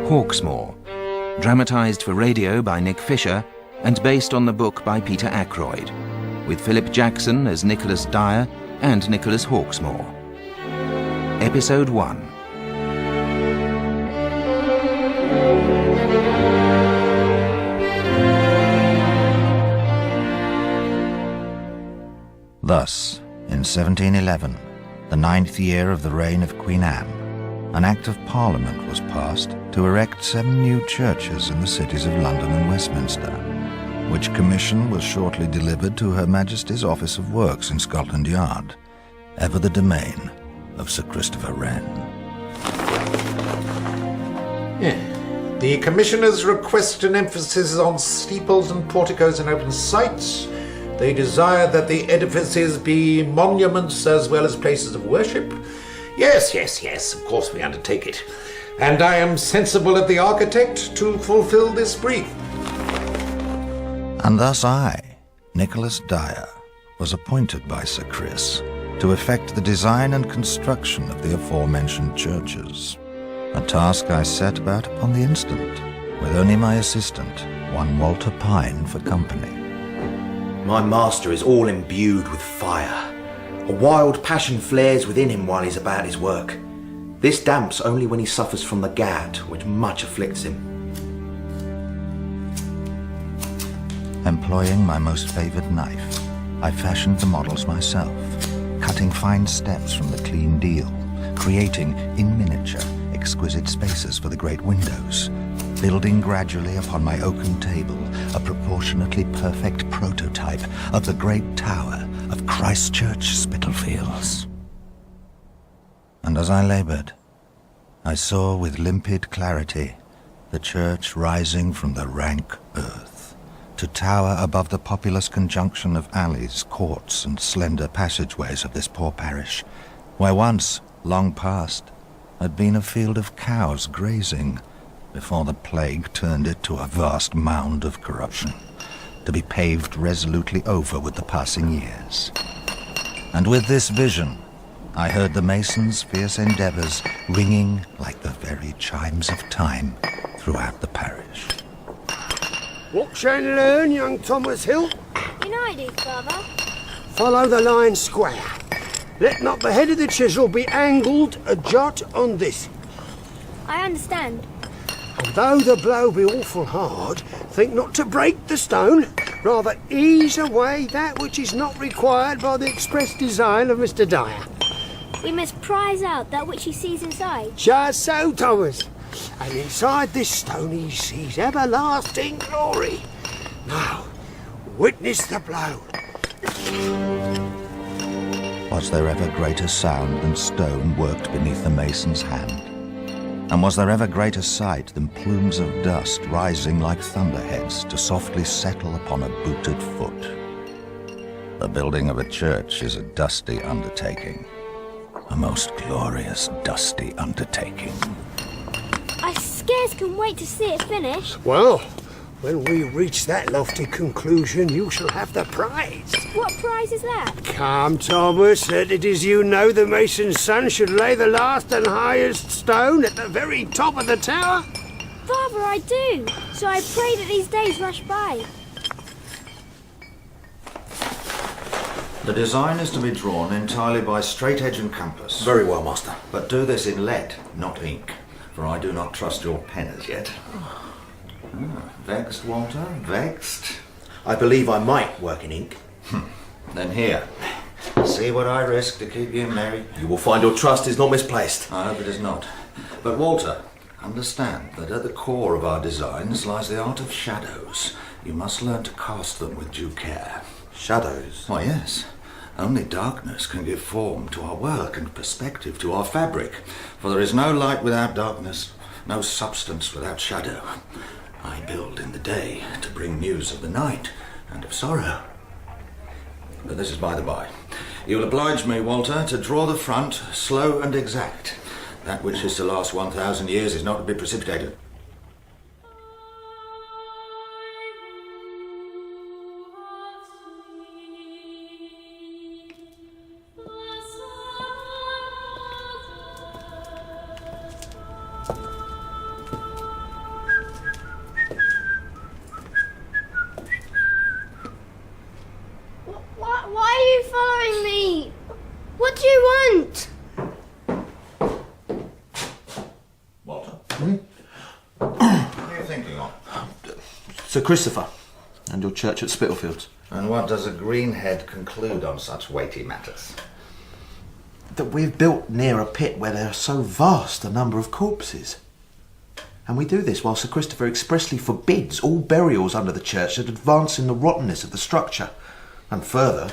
Hawksmoor, dramatised for radio by Nick Fisher and based on the book by Peter Ackroyd, with Philip Jackson as Nicholas Dyer and Nicholas Hawksmoor. Episode 1. Thus, in 1711, the 9th year of the reign of Queen Anne, an Act of Parliament was passed to erect 7 new churches in the cities of London and Westminster, which commission was shortly delivered to Her Majesty's Office of Works in Scotland Yard, ever the domain of Sir Christopher Wren. The Commissioners request an emphasis on steeples and porticos in open sites. They desire that the edifices be monuments as well as places of worship. Yes, of course we undertake it. And I am sensible of the architect to fulfill this brief. And thus I, Nicholas Dyer, was appointed by Sir Chris to effect the design and construction of the aforementioned churches, a task I set about upon the instant, with only my assistant, one Walter Pine, for company. My master is all imbued with fire. A wild passion flares within him while he's about his work. This damps only when he suffers from the gout, which much afflicts him. Employing my most favoured knife, I fashioned the models myself, cutting fine steps from the clean deal, creating, in miniature, exquisite spaces for the great windows, building gradually upon my oaken table a proportionately perfect prototype of the great tower of Christchurch, Spitalfields. And as I laboured, I saw with limpid clarity the church rising from the rank earth to tower above the populous conjunction of alleys, courts, and slender passageways of this poor parish, where once, long past, had been a field of cows grazing, before the plague turned it to a vast mound of corruption, to be paved resolutely over with the passing years. And with this vision, I heard the masons' fierce endeavours ringing like the very chimes of time throughout the parish. What shall learn, young Thomas Hill? United, Father. Follow the line square. Let not the head of the chisel be angled a jot on this. I understand. And though the blow be awful hard, think not to break the stone, rather ease away that which is not required by the express design of Mr. Dyer. We must prize out that which he sees inside. Just so, Thomas. And inside this stone he sees everlasting glory. Now, witness the blow. Was there ever greater sound than stone worked beneath the mason's hand? And was there ever greater sight than plumes of dust rising like thunderheads to softly settle upon a booted foot? The building of a church is a dusty undertaking, a most glorious dusty undertaking. I scarce can wait to see it finish. Well, when we reach that lofty conclusion, you shall have the prize. What prize is that? Come, Thomas, that it is you know the mason's son should lay the last and highest stone at the very top of the tower? Father, I do. So I pray that these days rush by. The design is to be drawn entirely by straight edge and compass. Very well, master. But do this in lead, not ink, for I do not trust your pen as yet. Vexed, Walter? Vexed? I believe I might work in ink. Then here. See what I risk to keep you merry. You will find your trust is not misplaced. I hope it is not. But Walter, understand that at the core of our designs lies the art of shadows. You must learn to cast them with due care. Shadows? Why, yes. Only darkness can give form to our work and perspective to our fabric. For there is no light without darkness, no substance without shadow. I build in the day to bring news of the night and of sorrow. But this is by the by. You will oblige me, Walter, to draw the front slow and exact. That which is to last 1,000 years is not to be precipitated. What are you thinking of? Sir Christopher and your church at Spitalfields. And what does a greenhead conclude on such weighty matters? That we've built near a pit where there are so vast a number of corpses. And we do this while Sir Christopher expressly forbids all burials under the church that advance in the rottenness of the structure, and further,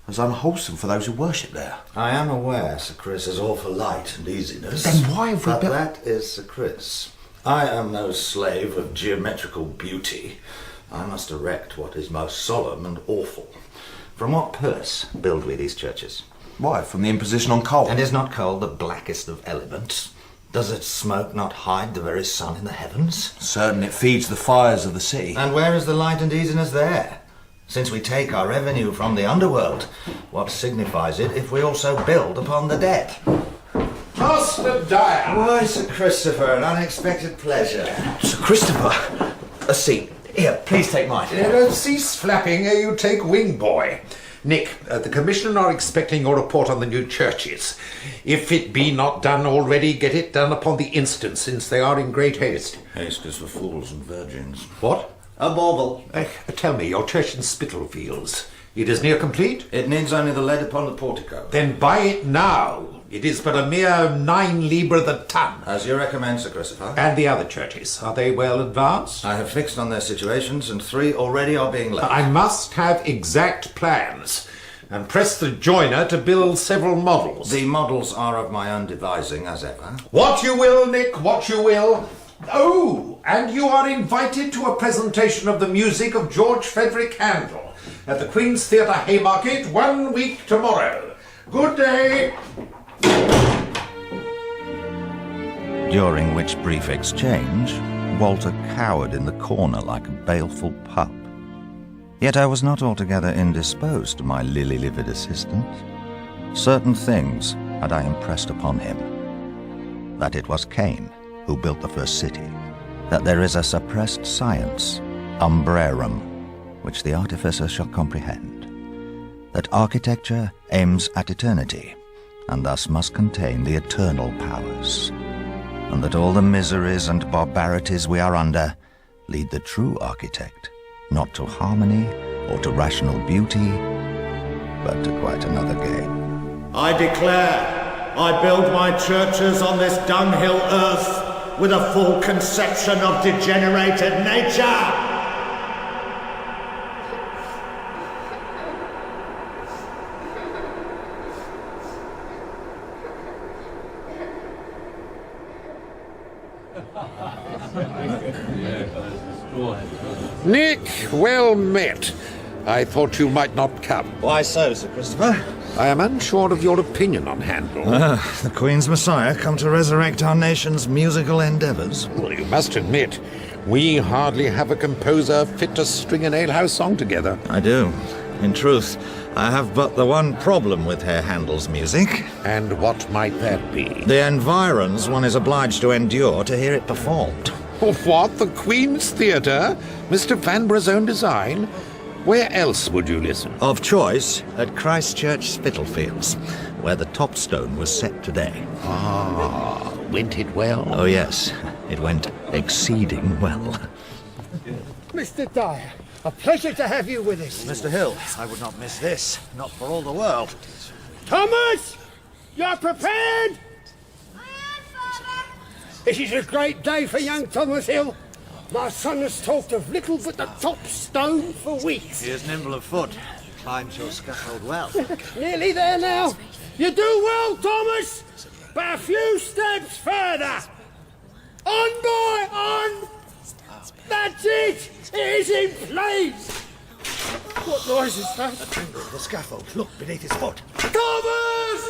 as unwholesome for those who worship there. I am aware Sir Chris is all for light and easiness. Then why have we But built... that is Sir Chris. I am no slave of geometrical beauty. I must erect what is most solemn and awful. From what purse build we these churches? Why, from the imposition on coal. And is not coal the blackest of elements? Does its smoke not hide the very sun in the heavens? Certain it feeds the fires of the city. And where is the light and easiness there? Since we take our revenue from the underworld, what signifies it if we also build upon the dead? Master Dyer! Why, Sir Christopher, an unexpected pleasure. Sir Christopher, a seat. Here, please take mine. Don't cease flapping ere you take wing, boy. Nick, the Commission are expecting your report on the new churches. If it be not done already, get it done upon the instant, since they are in great haste. Haste is for fools and virgins. What? A bauble. Tell me, your church in Spitalfields, it is near complete? It needs only the lead upon the portico. Then buy it now. It is but a mere 9 libra the ton. As you recommend, Sir Christopher. And the other churches, are they well advanced? I have fixed on their situations, and 3 already are being let. I must have exact plans, and press the joiner to build several models. The models are of my own devising, as ever. What you will, Nick, what you will. Oh, and you are invited to a presentation of the music of George Frederick Handel at the Queen's Theatre Haymarket 1 week tomorrow. Good day. During which brief exchange, Walter cowered in the corner like a baleful pup. Yet I was not altogether indisposed to my lily-livered assistant. Certain things had I impressed upon him. That it was Cain who built the first city. That there is a suppressed science, umbrarum, which the artificer shall comprehend. That architecture aims at eternity, and thus must contain the eternal powers. And that all the miseries and barbarities we are under lead the true architect not to harmony or to rational beauty, but to quite another game. I declare I build my churches on this dunghill earth with a full conception of degenerated nature. Nick, well met. I thought you might not come. Why so, Sir Christopher? I am unsure of your opinion on Handel. The Queen's Messiah come to resurrect our nation's musical endeavours. Well, you must admit, we hardly have a composer fit to string an alehouse song together. I do. In truth, I have but the one problem with Herr Handel's music. And what might that be? The environs one is obliged to endure to hear it performed. What, the Queen's Theatre? Mr. Vanbragh's own design? Where else would you listen? Of choice, at Christchurch Spitalfields, where the top stone was set today. Ah, went it well? Oh yes, it went exceeding well. Mr. Dyer, a pleasure to have you with us. Mr. Hill, I would not miss this, not for all the world. Thomas! You're prepared? This is a great day for young Thomas Hill. My son has talked of little but the top stone for weeks. He is nimble of foot, climbs your scaffold well. Nearly there now. You do well, Thomas, but a few steps further. On, boy, on! That's it! It is in place! What noise is that? The scaffold, look beneath his foot. Thomas!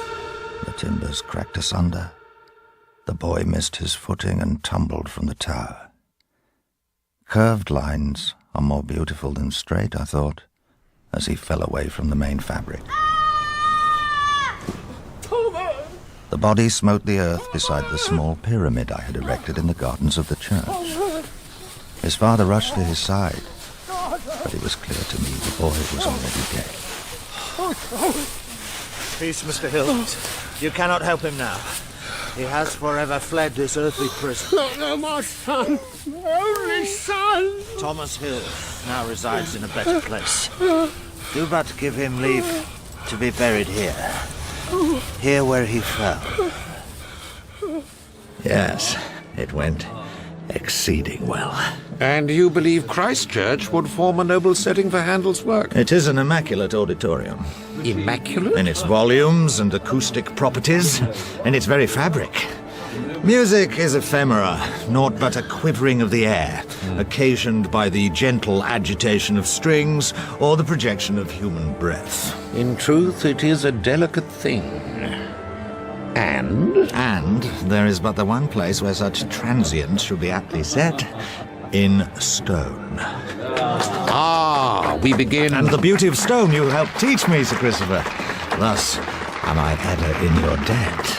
The timbers cracked asunder. The boy missed his footing and tumbled from the tower. Curved lines are more beautiful than straight, I thought, as he fell away from the main fabric. Thomas! The body smote the earth beside the small pyramid I had erected in the gardens of the church. His father rushed to his side, but it was clear to me the boy was already dead. Peace, Mr. Hill. You cannot help him now. He has forever fled this earthly prison. No, my son. My only son. Thomas Hill now resides in a better place. Do but give him leave to be buried here. Here where he fell. Yes, it went exceeding well. And you believe Christchurch would form a noble setting for Handel's work? It is an immaculate auditorium. Immaculate? In its volumes and acoustic properties, in its very fabric. Music is ephemera, naught but a quivering of the air, occasioned by the gentle agitation of strings or the projection of human breath. In truth, it is a delicate thing. And there is but the one place where such transients should be aptly set, in stone. Ah, we begin. And the beauty of stone you helped teach me, Sir Christopher. Thus am I ever in your debt.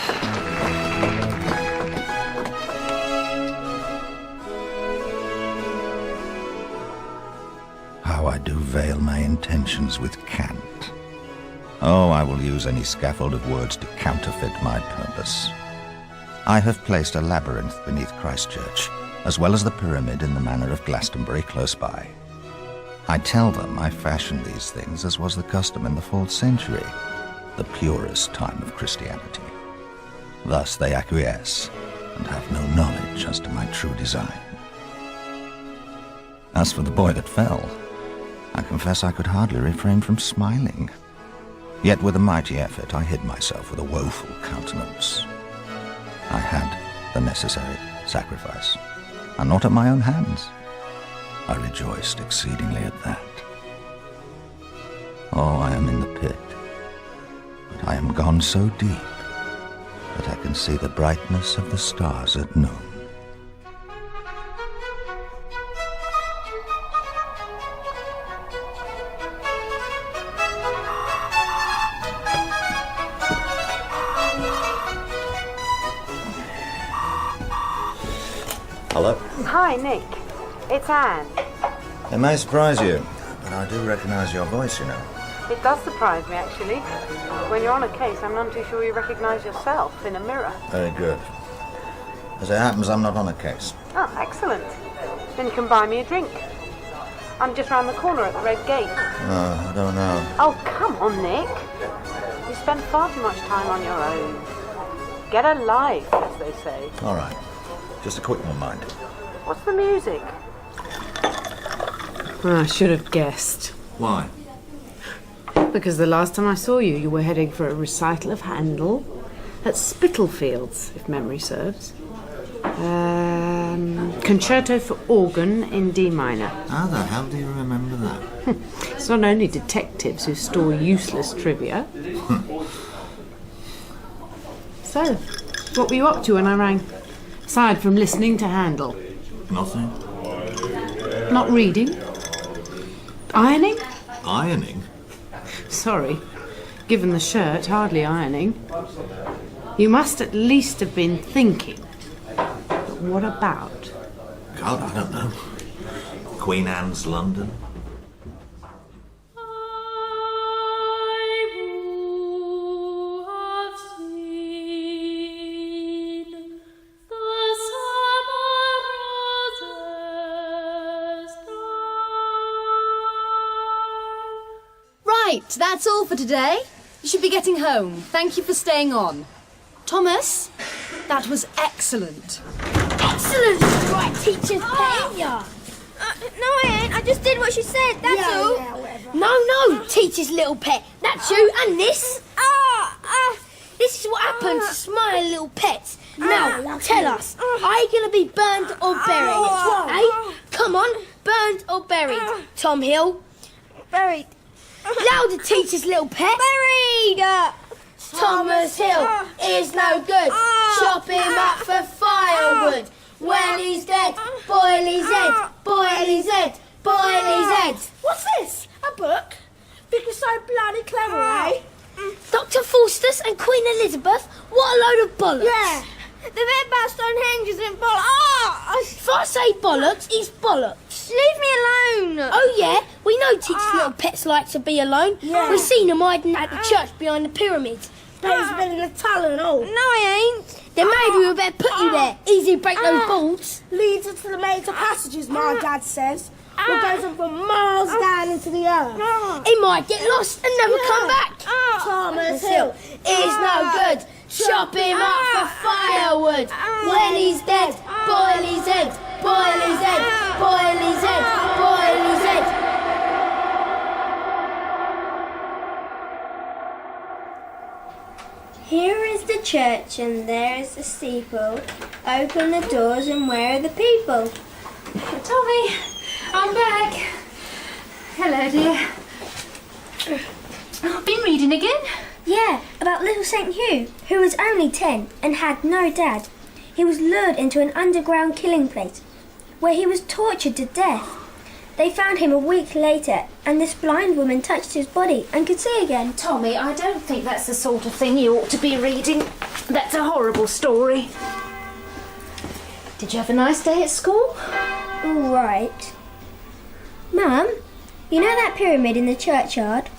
How I do veil my intentions with cant. Oh, I will use any scaffold of words to counterfeit my purpose. I have placed a labyrinth beneath Christchurch, as well as the pyramid in the manor of Glastonbury close by. I tell them I fashioned these things as was the custom in the 4th century, the purest time of Christianity. Thus they acquiesce, and have no knowledge as to my true design. As for the boy that fell, I confess I could hardly refrain from smiling. Yet with a mighty effort I hid myself with a woeful countenance. I had the necessary sacrifice, and not at my own hands. I rejoiced exceedingly at that. Oh, I am in the pit, but I am gone so deep that I can see the brightness of the stars at noon. Hello? Hi, Nick. It's Anne. It may surprise you, but I do recognize your voice, you know. It does surprise me, actually. When you're on a case, I'm none too sure you recognise yourself in a mirror. Very good. As it happens, I'm not on a case. Oh, excellent. Then you can buy me a drink. I'm just round the corner at the Red Gate. I don't know. Oh, come on, Nick. You spend far too much time on your own. Get a life, as they say. All right. Just a quick one, mind. What's the music? I should have guessed. Why? Because the last time I saw you, you were heading for a recital of Handel at Spitalfields, if memory serves. Concerto for organ in D minor. How the hell do you remember that? It's not only detectives who store useless trivia. So, what were you up to when I rang? Aside from listening to Handel. Nothing. Not reading? Ironing? Ironing? Sorry. Given the shirt, hardly ironing. You must at least have been thinking. But what about? God, I don't know. Queen Anne's London? Right, that's all for today. You should be getting home. Thank you for staying on. Thomas, that was excellent. Excellent! Right, teacher's paying ya. No, I ain't. I just did what she said, that's all. Yeah, whatever. No, teacher's little pet. That's you, and this. This is what happens to smiling little pets. Now, tell us, are you going to be burned or buried? Eh? Come on, burned or buried? Tom Hill? Buried. Louder, teacher's little pet. Buried! Thomas Hill is no good. Chop him up for firewood. When he's dead, boil his head, boil his head, boil his head. What's this? A book? Think you're so bloody clever, eh? Dr. Faustus and Queen Elizabeth? What a load of bollocks. Yeah. The bit about Stonehenge isn't bollocks. If I say bollocks, it's bollocks. Leave me alone. Oh, yeah? We know teacher's little pets like to be alone. Yeah. We've seen them hiding at the church behind the pyramids. But he's been in the tunnel and all. No, I ain't. Then maybe we better put you there. Easy break those boards. Leads into the major passages, my dad says. What goes on from miles down into the earth. He might get lost and never come back. Thomas Hill is no good. Chop him up for firewood. When he's dead, boil his head, boil his head, boil his head, boil his head. Here is the church and there is the steeple. Open the doors and where are the people? Tommy, I'm back. Hello, dear. Been reading again? Yeah, about little St. Hugh, who was only 10 and had no dad. He was lured into an underground killing place, where he was tortured to death. They found him a week later, and this blind woman touched his body and could see again. Tommy, I don't think that's the sort of thing you ought to be reading. That's a horrible story. Did you have a nice day at school? All right. Mum, you know that pyramid in the churchyard?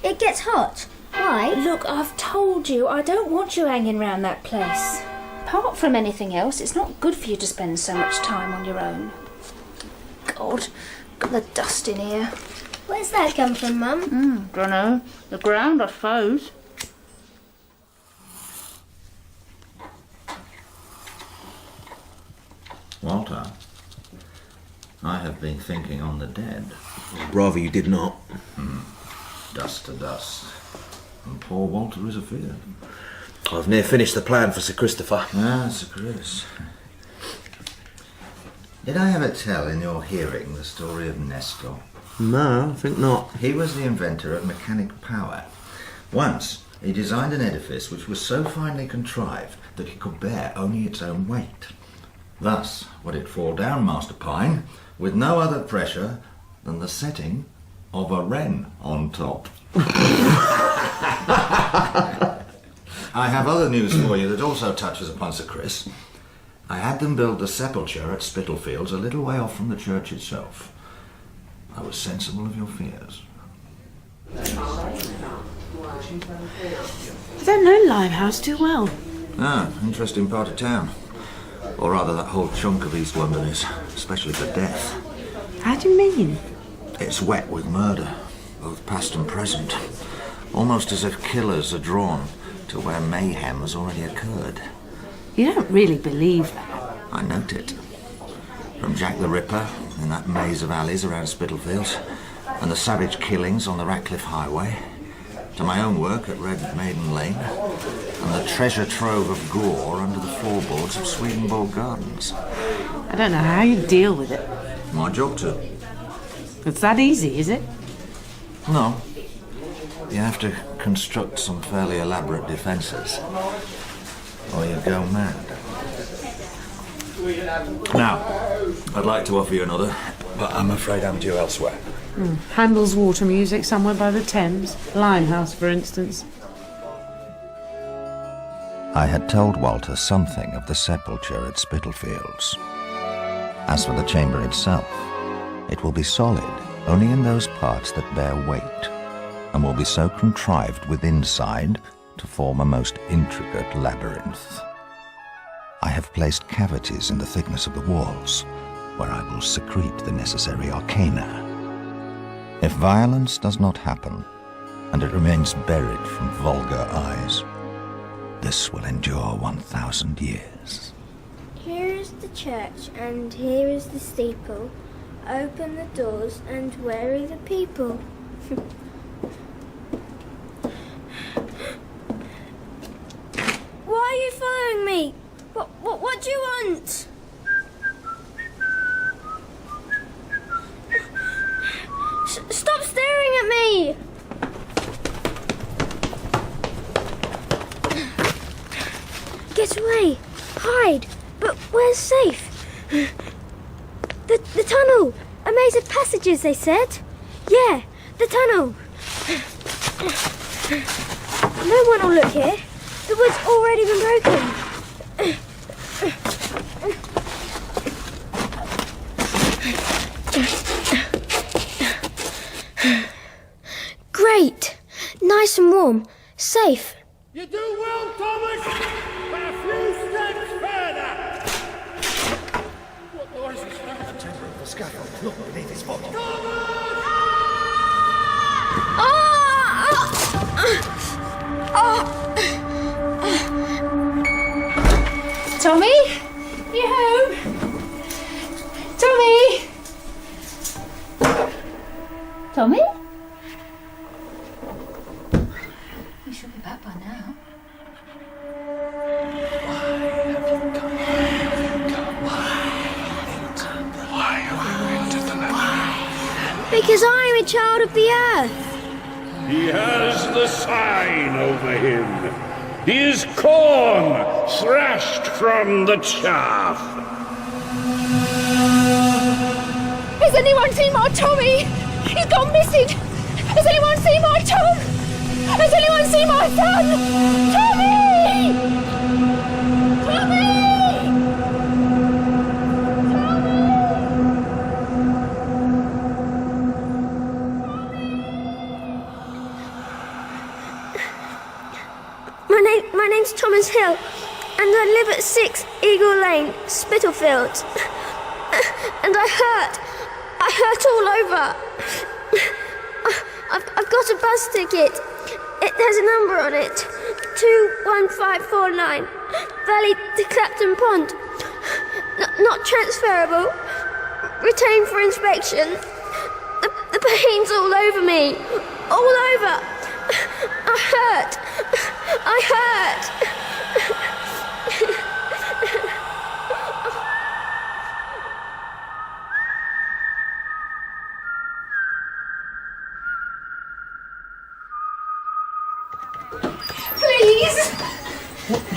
It gets hot. Why? Look, I've told you, I don't want you hanging round that place. Apart from anything else, it's not good for you to spend so much time on your own. God, got the dust in here. Where's that come from, Mum? Dunno. The ground, I suppose. Walter, I have been thinking on the dead. Rather you did not. Dust to dust. And poor Walter is afeard. I've near finished the plan for Sir Christopher. Ah, Sir Chris. Did I ever tell in your hearing the story of Nestor? No, I think not. He was the inventor of mechanic power. Once, he designed an edifice which was so finely contrived that it could bear only its own weight. Thus would it fall down, Master Pine, with no other pressure than the setting of a wren on top. I have other news for you that also touches upon Sir Chris. I had them build the sepulchre at Spitalfields a little way off from the church itself. I was sensible of your fears. I don't know Limehouse too well. Ah, interesting part of town. Or rather, that whole chunk of East London is, especially for death. How do you mean? It's wet with murder, both past and present. Almost as if killers are drawn to where mayhem has already occurred. You don't really believe that. I note it. From Jack the Ripper in that maze of alleys around Spitalfields, and the savage killings on the Ratcliffe Highway, to my own work at Red Maiden Lane, and the treasure trove of gore under the floorboards of Swedenborg Gardens. I don't know how you deal with it. My job to. It's that easy, is it? No. You have to construct some fairly elaborate defences, or you go mad. Now, I'd like to offer you another, but I'm afraid I'm due elsewhere. Handel's water music somewhere by the Thames. Limehouse, for instance. I had told Walter something of the sepulchre at Spitalfields. As for the chamber itself, it will be solid only in those parts that bear weight, and will be so contrived within side to form a most intricate labyrinth. I have placed cavities in the thickness of the walls, where I will secrete the necessary arcana. If violence does not happen, and it remains buried from vulgar eyes, this will endure 1,000 years. Here is the church, and here is the steeple. Open the doors, and where are the people? Why are you following me? What do you want? Stop staring at me! Get away! Hide! But where's safe? The tunnel! A maze of passages, they said. Yeah, the tunnel. No one will look here. The wood's already been broken. Great! Nice and warm. Safe. You do well, Thomas! But a few steps steps further! What noise is that? The timber of the scaffold. Look beneath his foot. Tommy? You home? Tommy? Tommy? You should be back by now. Because I am a child of the earth. He has the sign over him. He is corn thrashed from the chaff. Has anyone seen my Tommy? He's gone missing. Has anyone seen my Tom? Has anyone seen my son? Tommy! Tommy! My name's Thomas Hill, and I live at 6 Eagle Lane, Spitalfields. And I hurt all over. I've got a bus ticket. It has a number on it. 21549. Valley to Clapton Pond. Not transferable. Retained for inspection. The pain's all over me. All over. I hurt. Please!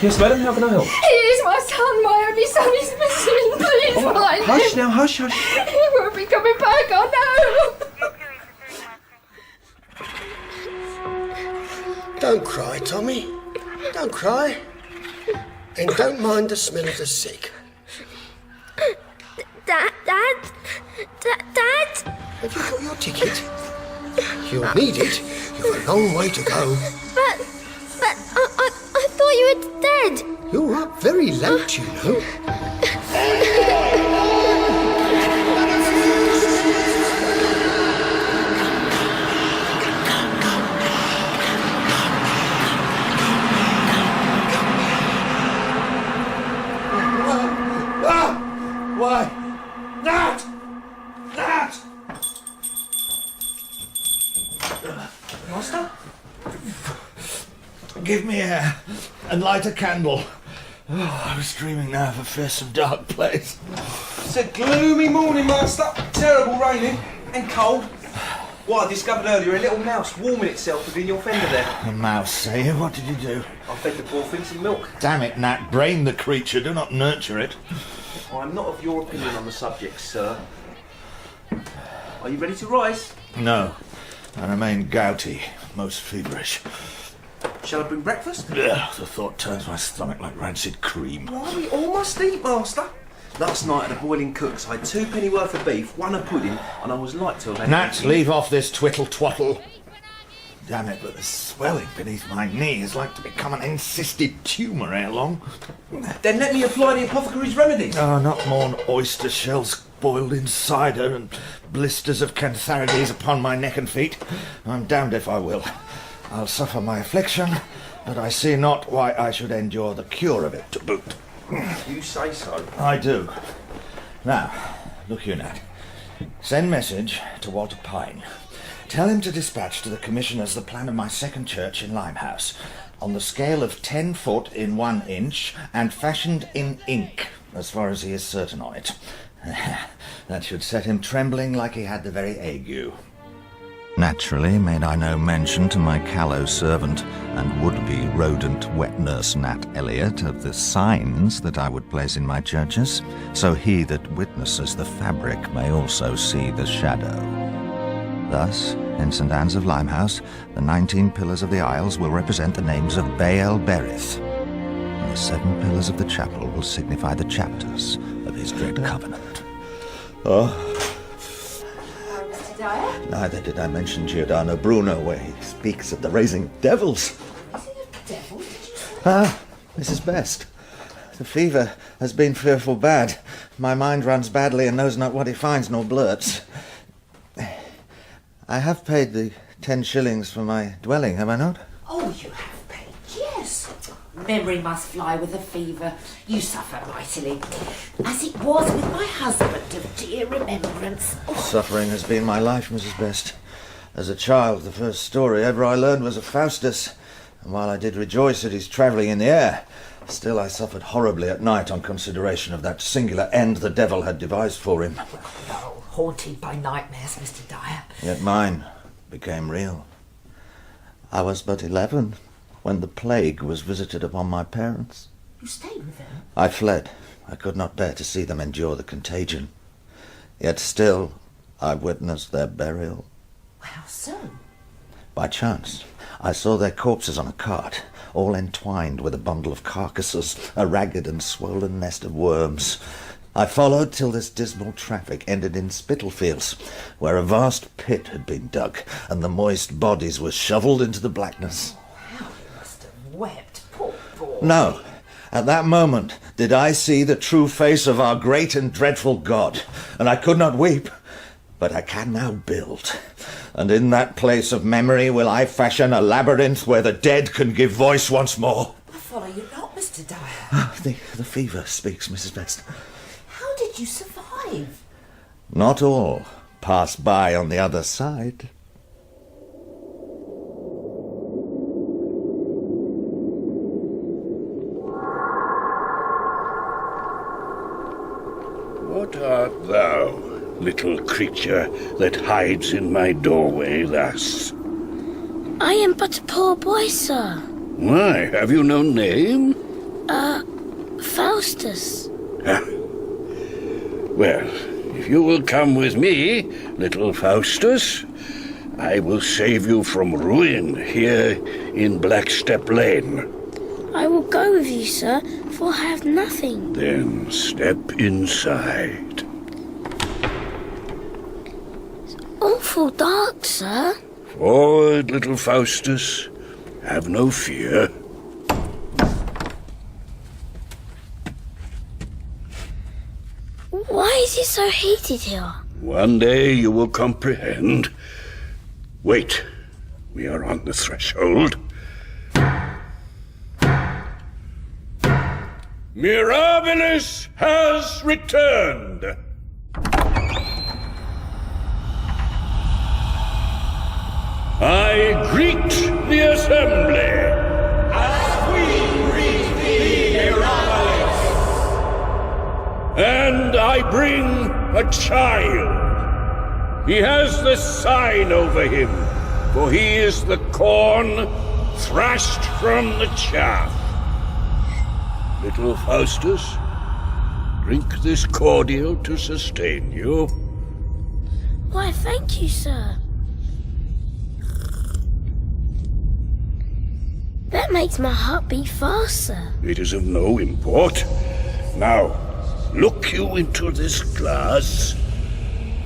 Yes, madam, how can I help? He is my son, my only son. He's missing. Please find him. Hush now, hush, hush. He won't be coming back, I know. Don't cry, Tommy. Don't cry. And don't mind the smell of the sick. Dad? Have you got your ticket? You'll need it. You've a long way to go. But I thought you were dead. You're up very late, you know. Why? Nat! Master? Give me air and light a candle. Oh, I was dreaming now of a fearsome dark place. It's a gloomy morning, Master. Terrible raining and cold. What I discovered earlier, a little mouse warming itself within your fender there. A mouse, say you? What did you do? I fed the poor thing some milk. Damn it, Nat. Brain the creature. Do not nurture it. I'm not of your opinion on the subject, sir. Are you ready to rise? No. I remain gouty, most feverish. Shall I bring breakfast? Ugh, the thought turns my stomach like rancid cream. Why, we all must eat, Master. Last night at the Boiling Cooks, I had 2 penny worth of beef, 1 a pudding, and I was like to have had... Nat, leave off this twiddle-twaddle. Damn it, but the swelling beneath my knee is like to become an encysted tumour ere long. Then let me apply the apothecary's remedy. Oh, not more than oyster shells boiled in cider and blisters of cantharides upon my neck and feet. I'm damned if I will. I'll suffer my affliction, but I see not why I should endure the cure of it to boot. You say so. I do. Now, look here, Nat. Send message to Walter Pine. Tell him to dispatch to the commissioners the plan of my second church in Limehouse, on the scale of 10 foot in 1 inch, and fashioned in ink, as far as he is certain on it. That should set him trembling like he had the very ague. Naturally made I no mention to my callow servant and would-be rodent wet nurse Nat Elliot of the signs that I would place in my churches, so he that witnesses the fabric may also see the shadow. Thus, in St. Anne's of Limehouse, the 19 pillars of the aisles will represent the names of Baal Berith, and the 7 pillars of the chapel will signify the chapters of his dread covenant. Oh. Mr. Dyer? Neither did I mention Giordano Bruno, where he speaks of the raising of devils. Is it a devil? Ah, Mrs. Best. The fever has been fearful bad. My mind runs badly and knows not what it finds nor blurts. I have paid the 10 shillings for my dwelling, have I not? Oh, you have paid, yes. Memory must fly with a fever. You suffer mightily, as it was with my husband of dear remembrance. Oh. Suffering has been my life, Mrs. Best. As a child, the first story ever I learned was of Faustus, and while I did rejoice at his travelling in the air, still I suffered horribly at night on consideration of that singular end the devil had devised for him. Oh, haunted by nightmares, Mr. Dyer. Yet mine became real. I was but 11 when the plague was visited upon my parents. You stayed with them? I fled. I could not bear to see them endure the contagion. Yet still I witnessed their burial. How so? By chance, I saw their corpses on a cart, all entwined with a bundle of carcasses, a ragged and swollen nest of worms. I followed till this dismal traffic ended in Spitalfields, where a vast pit had been dug, and the moist bodies were shovelled into the blackness. How you must have wept, poor boy. No, at that moment did I see the true face of our great and dreadful God, and I could not weep, but I can now build. And in that place of memory will I fashion a labyrinth where the dead can give voice once more. I follow you not, Mr. Dyer. The fever speaks, Mrs. Best. How did you survive? Not all pass by on the other side. What art thou, little creature that hides in my doorway thus? I am but a poor boy, sir. Why, have you no name? Faustus. Ah. Well, if you will come with me, little Faustus, I will save you from ruin here in Blackstep Lane. I will go with you, sir, for I have nothing. Then step inside. It's awful dark, sir. Forward, little Faustus. Have no fear. Why is it so heated here? One day you will comprehend. Wait, we are on the threshold. Mirabilis has returned. I greet the assembly. As we greet thee, Mirabilis. And I bring a child. He has the sign over him, for he is the corn thrashed from the chaff. Little Faustus, drink this cordial to sustain you. Why, thank you, sir. That makes my heart beat faster. It is of no import. Now, look you into this glass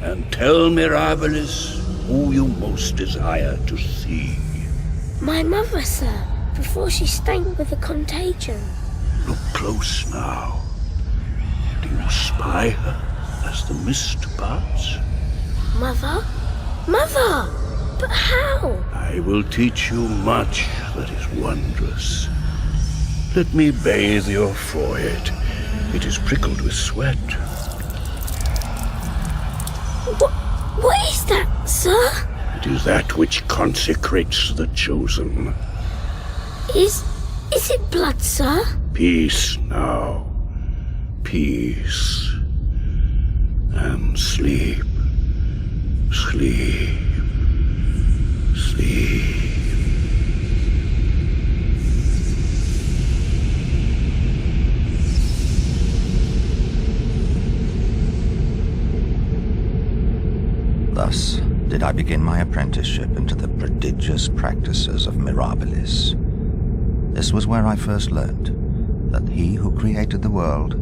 and tell Mirabilis who you most desire to see. My mother, sir, before she stank with the contagion. Look close now. Do you spy her as the mist parts? Mother? Mother! But how? I will teach you much that is wondrous. Let me bathe your forehead. It is prickled with sweat. What is that, sir? It is that which consecrates the chosen. Is it blood, sir? Peace now. Peace. And sleep. Sleep. Sleep. Thus did I begin my apprenticeship into the prodigious practices of Mirabilis. This was where I first learnt that he who created the world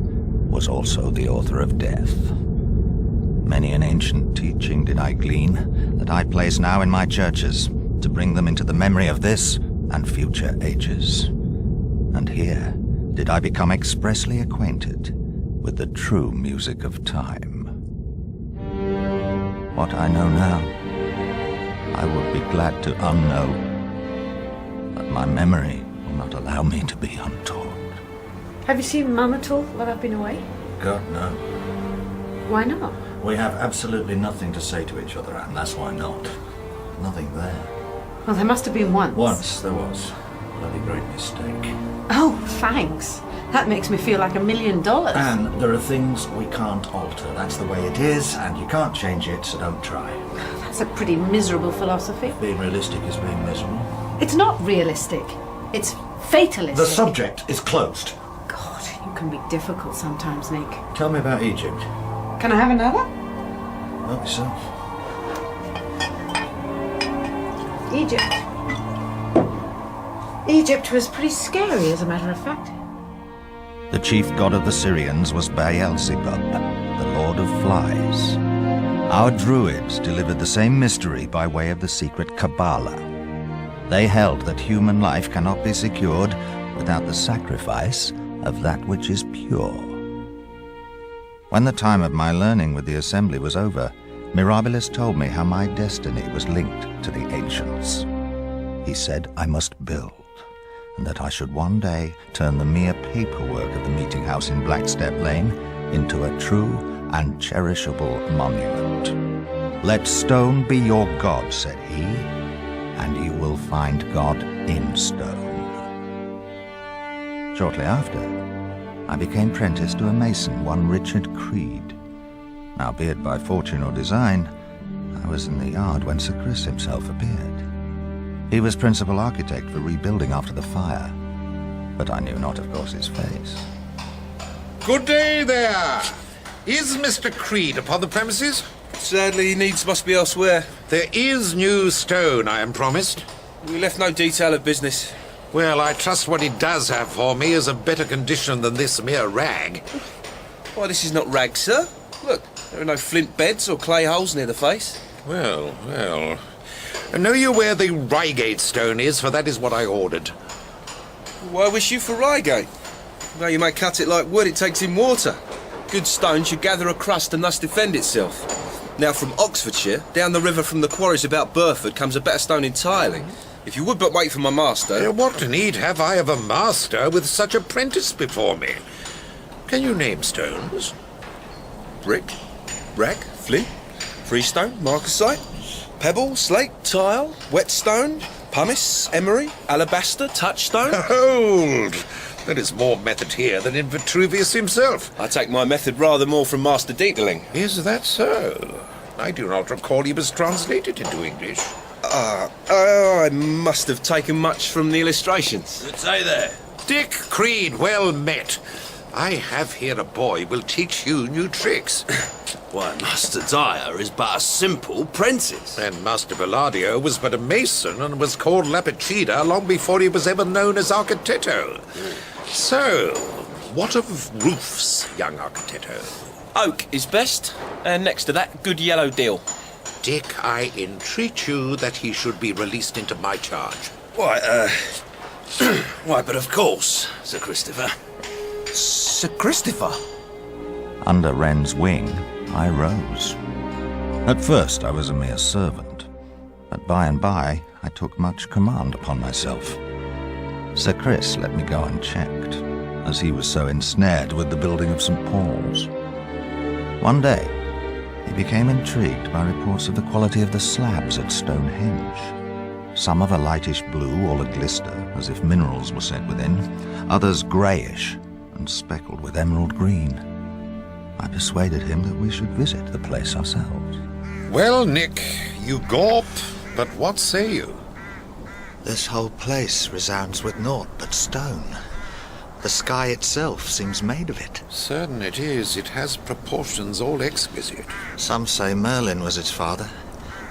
was also the author of death. Many an ancient teaching did I glean that I place now in my churches to bring them into the memory of this and future ages. And here did I become expressly acquainted with the true music of time. What I know now, I would be glad to unknow, but my memory will not allow me to be untaught. Have you seen Mum at all while I've been away? God, no. Why not? We have absolutely nothing to say to each other, and that's why not. Nothing there. Well, there must have been once. Once there was. Bloody great mistake. Oh, thanks. That makes me feel like $1 million. And there are things we can't alter. That's the way it is, and you can't change it, so don't try. That's a pretty miserable philosophy. Being realistic is being miserable. It's not realistic. It's fatalistic. The subject is closed. God, you can be difficult sometimes, Nick. Tell me about Egypt. Can I have another? Help yourself. Egypt was pretty scary, as a matter of fact. The chief god of the Syrians was Beelzebub, the lord of flies. Our druids delivered the same mystery by way of the secret Kabbalah. They held that human life cannot be secured without the sacrifice of that which is pure. When the time of my learning with the assembly was over, Mirabilis told me how my destiny was linked to the ancients. He said I must build, and that I should one day turn the mere paperwork of the meeting house in Blackstep Lane into a true and cherishable monument. Let stone be your god, said he, and you will find God in stone. Shortly after, I became apprentice to a mason, one Richard Creed. Now, be it by fortune or design, I was in the yard when Sir Chris himself appeared. He was principal architect for rebuilding after the fire, but I knew not, of course, his face. Good day there. Is Mr. Creed upon the premises? Sadly, needs must be elsewhere. There is new stone, I am promised. We left no detail of business. Well, I trust what he does have for me is of better condition than this mere rag. Why, this is not rag, sir. Look, there are no flint beds or clay holes near the face. Well. Know you where the Reigate stone is? For that is what I ordered. Why wish you for Reigate? Though you may cut it like wood, it takes in water. Good stone should gather a crust and thus defend itself. Now, from Oxfordshire, down the river from the quarries about Burford, comes a better stone entirely. If you would but wait for my master... What need have I of a master with such apprentice before me? Can you name stones? Brick, rag, flint, freestone, marcasite, pebble, slate, tile, whetstone, pumice, emery, alabaster, touchstone. Hold! There is more method here than in Vitruvius himself. I take my method rather more from Master Detailing. Is that so? I do not recall he was translated into English. I must have taken much from the illustrations. Good day there. Dick Creed, well met. I have here a boy will teach you new tricks. Why, Master Dyer is but a simple prentice. And Master Belladio was but a mason and was called Lapicida long before he was ever known as Architetto. So, what of roofs, young Architetto? Oak is best, and next to that, good yellow deal. Dick, I entreat you that he should be released into my charge. Why, why, but of course, Sir Christopher. Sir Christopher? Under Wren's wing, I rose. At first, I was a mere servant, but by and by, I took much command upon myself. Sir Chris let me go unchecked, as he was so ensnared with the building of St. Paul's. One day, he became intrigued by reports of the quality of the slabs at Stonehenge. Some of a lightish blue, all a-glister, as if minerals were set within, others greyish and speckled with emerald green. I persuaded him that we should visit the place ourselves. Well, Nick, you gawp, but what say you? This whole place resounds with naught but stone. The sky itself seems made of it. Certain it is. It has proportions all exquisite. Some say Merlin was its father,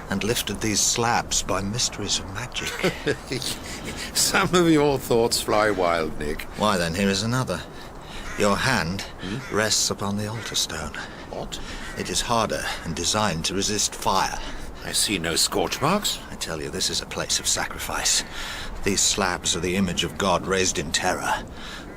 and lifted these slabs by mysteries of magic. Some of your thoughts fly wild, Nick. Why then, here is another. Your hand rests upon the altar stone. What? It is harder and designed to resist fire. I see no scorch marks. I tell you, this is a place of sacrifice. These slabs are the image of God raised in terror.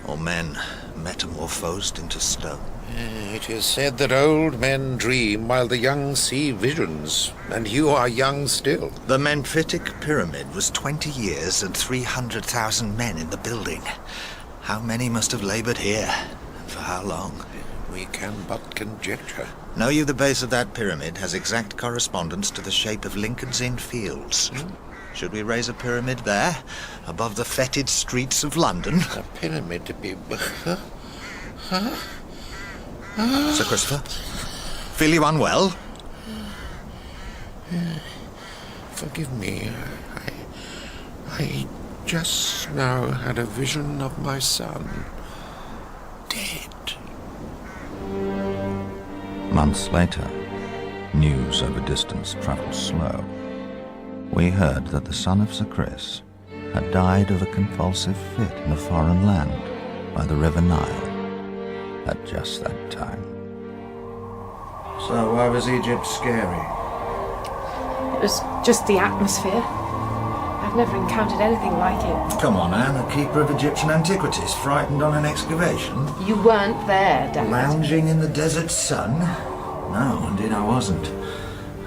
or men metamorphosed into stone. It is said that old men dream while the young see visions, and you are young still. The Memphitic Pyramid was 20 years and 300,000 men in the building. How many must have labored here, and for how long? We can but conjecture. Know you the base of that pyramid has exact correspondence to the shape of Lincoln's Inn Fields? Should we raise a pyramid there, above the fetid streets of London? A pyramid to be... Sir Christopher? Feel you unwell? Forgive me. I just now had a vision of my son. Dead. Months later, news over distance travels slow. We heard that the son of Sir Chris had died of a convulsive fit in a foreign land by the River Nile at just that time. So why was Egypt scary? It was just the atmosphere. I've never encountered anything like it. Come on, Anne, a keeper of Egyptian antiquities, frightened on an excavation? You weren't there, Dad. Lounging in the desert sun? No, indeed I wasn't.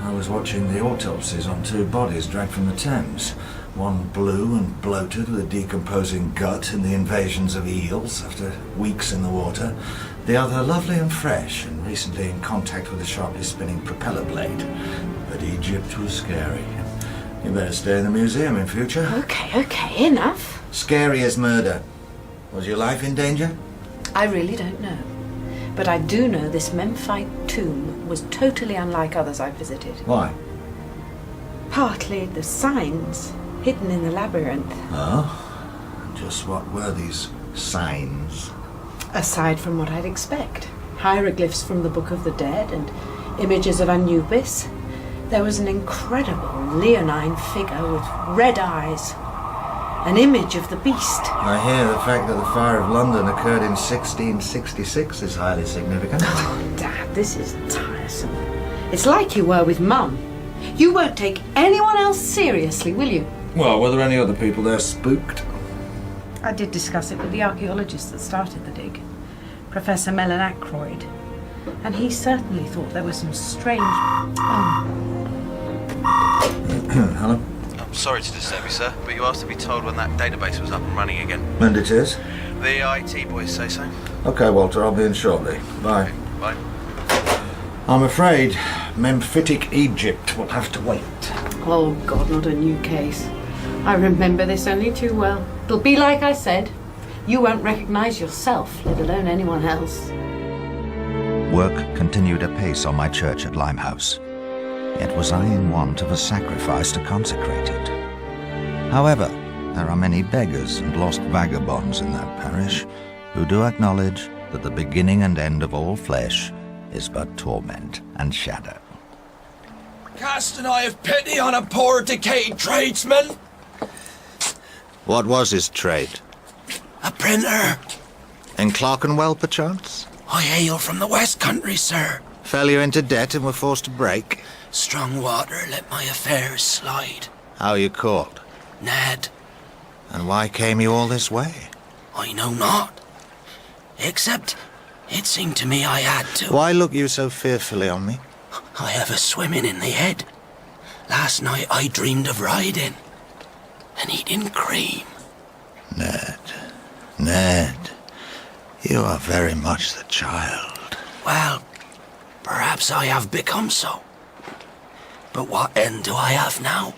I was watching the autopsies on 2 bodies dragged from the Thames. One blue and bloated with a decomposing gut in the invasions of eels after weeks in the water. The other lovely and fresh and recently in contact with a sharply spinning propeller blade. But Egypt was scary. You better stay in the museum in future. Okay, enough. Scary as murder. Was your life in danger? I really don't know. But I do know this Memphite tomb was totally unlike others I've visited. Why? Partly the signs hidden in the labyrinth. Oh? Just what were these signs? Aside from what I'd expect. Hieroglyphs from the Book of the Dead and images of Anubis. There was an incredible leonine figure with red eyes. An image of the beast. I hear the fact that the fire of London occurred in 1666 is highly significant. Oh, Dad, this is tiresome. It's like you were with Mum. You won't take anyone else seriously, will you? Well, were there any other people there spooked? I did discuss it with the archaeologist that started the dig, Professor Ackroyd. And he certainly thought there was some strange... Hello? I'm sorry to disturb you, sir, but you asked to be told when that database was up and running again. And it is? The IT boys say so. Okay, Walter, I'll be in shortly. Bye. Bye. I'm afraid Memphitic Egypt will have to wait. Oh, God, not a new case. I remember this only too well. It'll be like I said. You won't recognise yourself, let alone anyone else. Work continued apace on my church at Limehouse. Yet was I in want of a sacrifice to consecrate it. However, there are many beggars and lost vagabonds in that parish who do acknowledge that the beginning and end of all flesh is but torment and shadow. Cast an eye of pity on a poor decayed tradesman. What was his trade? A printer. In Clerkenwell, perchance? I hail from the West Country, sir. Fell you into debt and were forced to break? Strong water let my affairs slide. How are you called? Ned. And why came you all this way? I know not. Except it seemed to me I had to. Why look you so fearfully on me? I have a swimming in the head. Last night I dreamed of riding and eating cream. Ned, you are very much the child. Well, perhaps I have become so. But what end do I have now?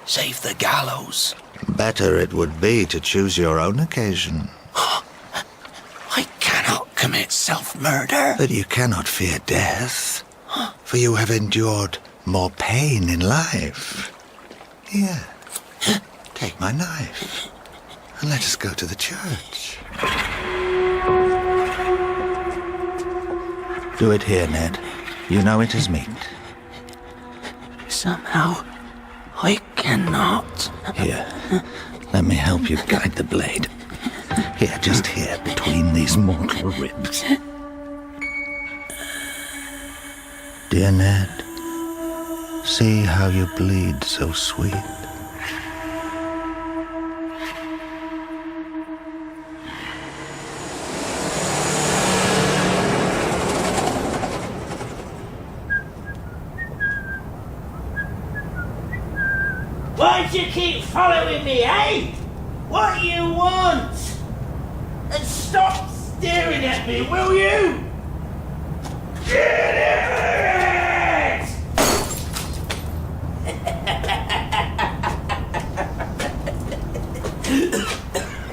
Save the gallows. Better it would be to choose your own occasion. I cannot commit self-murder. But you cannot fear death, for you have endured more pain in life. Here, take my knife, and let us go to the church. Do it here, Ned. You know it is meet. Somehow, I cannot. Here, let me help you guide the blade. Here, just here, between these mortal ribs. Dear Ned, see how you bleed so sweet. Why'd you keep following me, eh? What do you want? And stop staring at me, will you? Get it!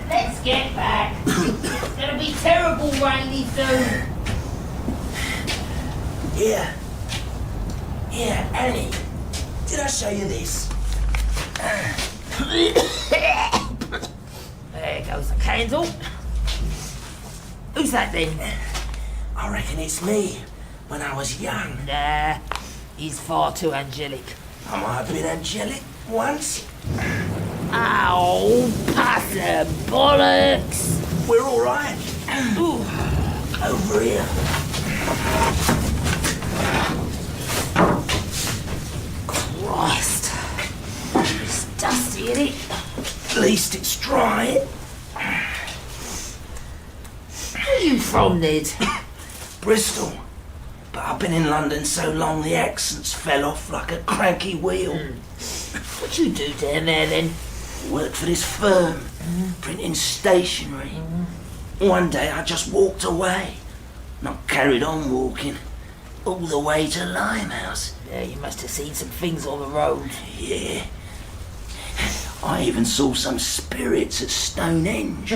Let's get back. It's gonna be terrible rainy soon. Here, Annie. Did I show you this? There goes the candle. Who's that then? I reckon it's me when I was young. Nah, he's far too angelic. I might have been angelic once. Ow, pass the bollocks. We're all right. Ooh, over here. Christ. It's dusty, isn't it? At least it's dry. Where are you from, Ned? Bristol. But I've been in London so long the accents fell off like a cranky wheel. What you do down there then? Worked for this firm, printing stationery. One day I just walked away. Not carried on walking. All the way to Limehouse. Yeah, you must have seen some things on the road. Yeah. I even saw some spirits at Stonehenge.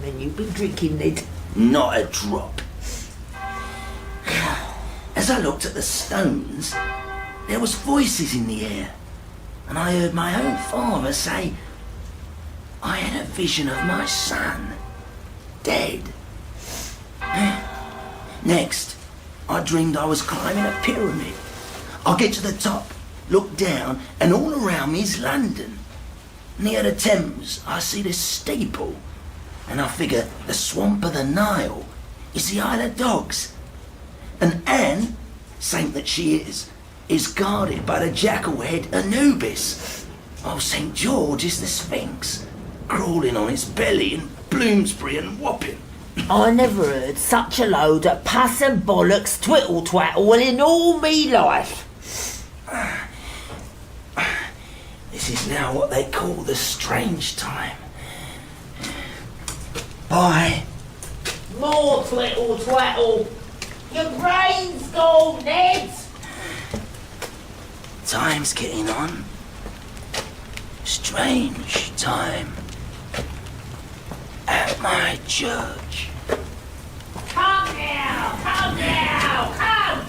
Then you've been drinking, Ned? Not a drop. As I looked at the stones, there was voices in the air. And I heard my own father say, I had a vision of my son, dead. Next, I dreamed I was climbing a pyramid. I get to the top, look down, and all around me is London. Near the Thames, I see this steeple, and I figure the swamp of the Nile is the Isle of Dogs. And Anne, saint that she is guarded by the jackal-head Anubis, while St. George is the Sphinx, crawling on its belly in Bloomsbury and Wapping. I never heard such a load of puss and bollocks twiddle-twaddle in all me life. This is now what they call the strange time. Bye. More twiddle-twaddle. Your brain's gone, Ned. Time's getting on. Strange time. At my church. Come now! Come now! Come!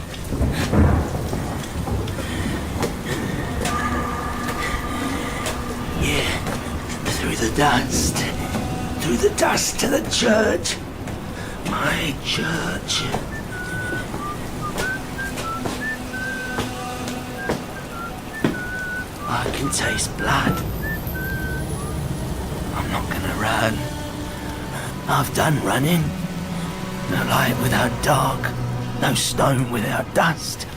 Yeah, through the dust. Through the dust to the church. My church. I can taste blood. I'm not gonna run. I've done running. No light without dark. No stone without dust.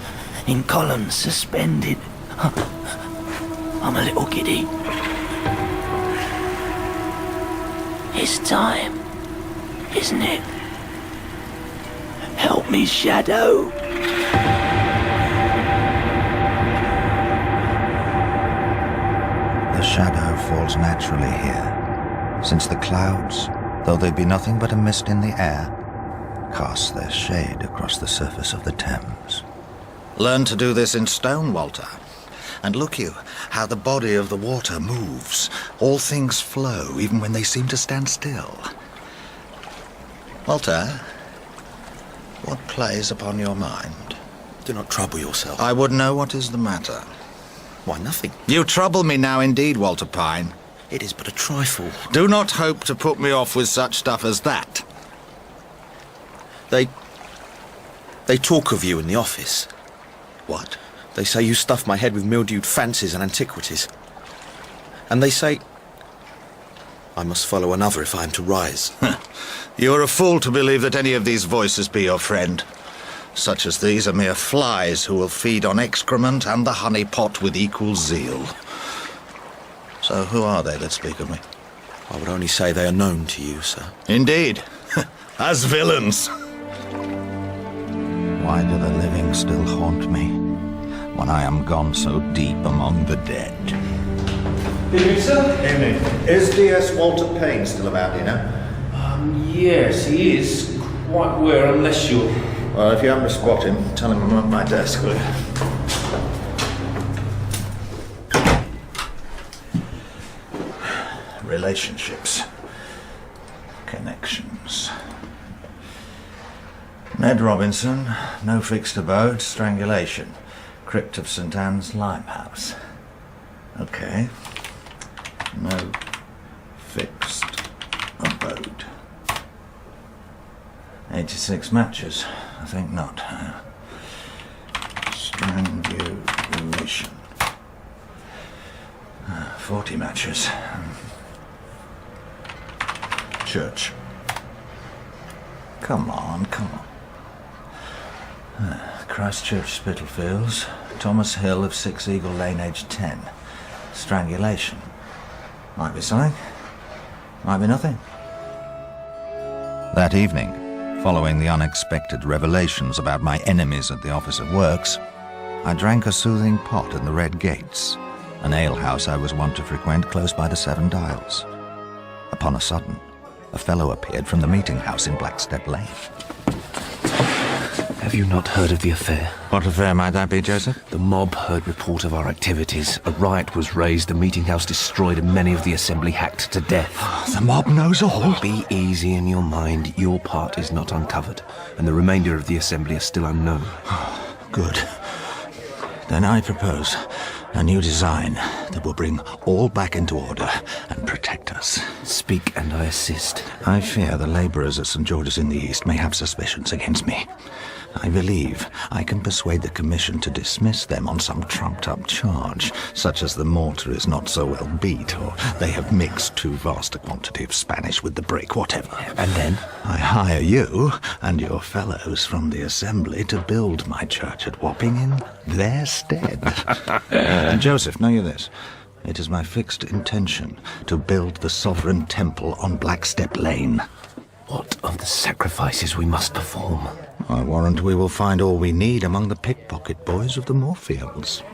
In columns suspended. I'm a little giddy. It's time, isn't it? Help me, Shadow. The shadow falls naturally here, since the clouds, though they be nothing but a mist in the air, cast their shade across the surface of the Thames. Learn to do this in stone, Walter. And look you, how the body of the water moves. All things flow, even when they seem to stand still. Walter, what plays upon your mind? Do not trouble yourself. I would know what is the matter. Why, nothing. You trouble me now indeed, Walter Pine. It is but a trifle. Do not hope to put me off with such stuff as that. They talk of you in the office. What? They say you stuff my head with mildewed fancies and antiquities. And they say I must follow another if I am to rise. You are a fool to believe that any of these voices be your friend. Such as these are mere flies who will feed on excrement and the honey pot with equal zeal. So who are they that speak of me? I would only say they are known to you, sir. Indeed. As villains. Why do the living still haunt me, when I am gone so deep among the dead? Evening, sir. Evening. Is DS Walter Payne still about, you know? Yes, he is. Quite where, unless you're... Well, if you happen to spot him, tell him I'm at my desk, will you? Relationships. Connections. Ned Robinson, no fixed abode, strangulation. Crypt of St. Anne's Limehouse. Okay. No fixed abode. 86 matches. I think not. Strangulation. 40 matches. Church. Come on. Christchurch Spitalfields. Thomas Hill of 6 Eagle Lane, aged 10. Strangulation. Might be something. Might be nothing. That evening, following the unexpected revelations about my enemies at the Office of Works, I drank a soothing pot in the Red Gates, an alehouse I was wont to frequent close by the Seven Dials. Upon a sudden, a fellow appeared from the meeting house in Blackstep Lane. Have you not heard of the affair? What affair might that be, Joseph? The mob heard report of our activities. A riot was raised, the meeting house destroyed, and many of the assembly hacked to death. The mob knows all. Be easy in your mind. Your part is not uncovered, and the remainder of the assembly are still unknown. Good. Then I propose a new design that will bring all back into order and protect us. Speak and I assist. I fear the labourers at St. George's in the East may have suspicions against me. I believe I can persuade the Commission to dismiss them on some trumped-up charge, such as the mortar is not so well beat, or they have mixed too vast a quantity of Spanish with the brick, whatever. And then? I hire you and your fellows from the Assembly to build my church at Wapping in their stead. And Joseph, know you this. It is my fixed intention to build the Sovereign Temple on Blackstep Lane. What of the sacrifices we must perform? I warrant we will find all we need among the pickpocket boys of the Moorfields.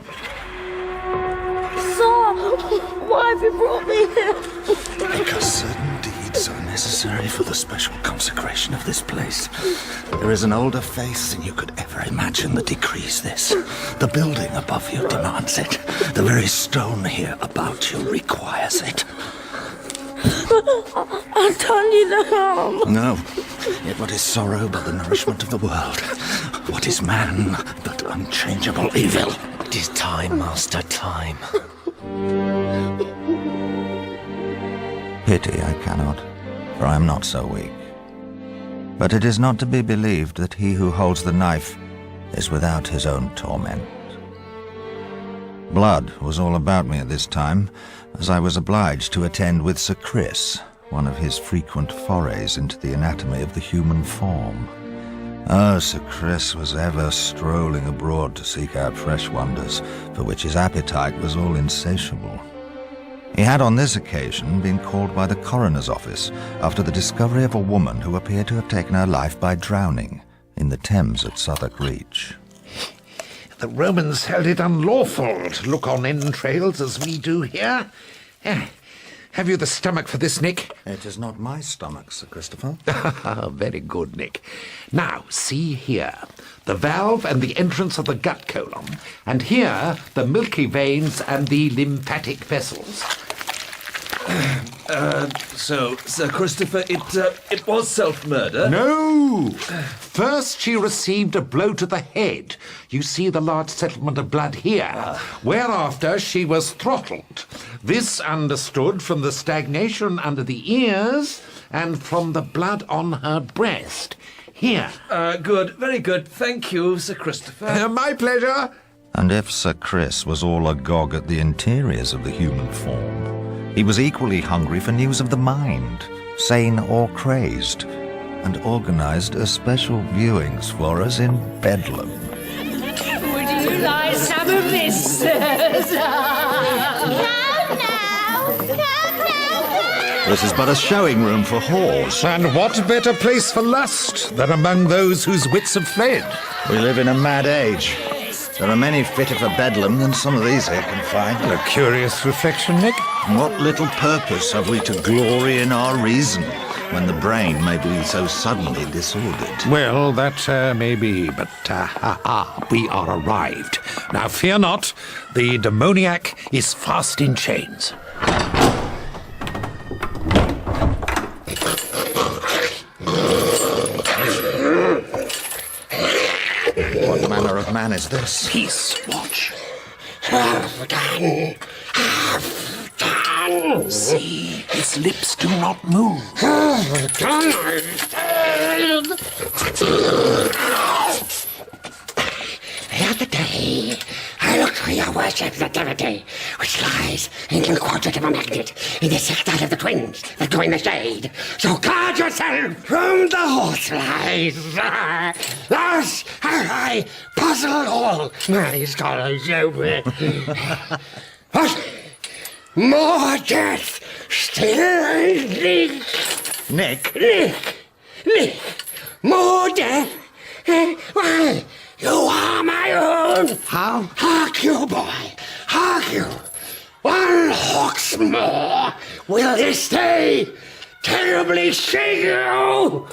Sam, why have you brought me here? Because certain deeds are necessary for the special consecration of this place. There is an older faith than you could ever imagine that decrees this. The building above you demands it. The very stone here about you requires it. I've done you no harm. No. Yet what is sorrow but the nourishment of the world? What is man but unchangeable evil? It is time, Master, time. Pity I cannot, for I am not so weak. But it is not to be believed that he who holds the knife is without his own torment. Blood was all about me at this time, as I was obliged to attend with Sir Chris, one of his frequent forays into the anatomy of the human form. Oh, Sir Chris was ever strolling abroad to seek out fresh wonders, for which his appetite was all insatiable. He had on this occasion been called by the coroner's office after the discovery of a woman who appeared to have taken her life by drowning in the Thames at Southwark Reach. The Romans held it unlawful to look on entrails as we do here. Have you the stomach for this, Nick? It is not my stomach, Sir Christopher. Very good, Nick. Now, see here. The valve and the entrance of the gut colon, and here the milky veins and the lymphatic vessels. So, Sir Christopher, it was self-murder? No! First she received a blow to the head. You see the large settlement of blood here. Whereafter she was throttled. This understood from the stagnation under the ears and from the blood on her breast. Here. Good, very good. Thank you, Sir Christopher. My pleasure. And if Sir Chris was all agog at the interiors of the human form, he was equally hungry for news of the mind, sane or crazed, and organised special viewings for us in Bedlam. Would you like some of this, sirs? Come now! This is but a showing room for whores. And what better place for lust than among those whose wits have fled? We live in a mad age. There are many fitter for bedlam than some of these here can find. A curious reflection, Nick. What little purpose have we to glory in our reason when the brain may be so suddenly disordered? Well, that may be, but we are arrived. Now, fear not, the demoniac is fast in chains. What manner of man is this? Peace, watch. Have done. See, his lips do not move. Have done. The other day, I looked for your worship, the divinity, which lies in the quadrant of a magnet in the sextile of the twins that go in the shade. So guard yourself from the horseflies. Thus have I puzzled all my scholars over. What? More death still, Nick. Nick? Nick. More death? Why, you are my own. How? Hark you, boy. Hark you. One Hawksmoor will this day terribly shake you.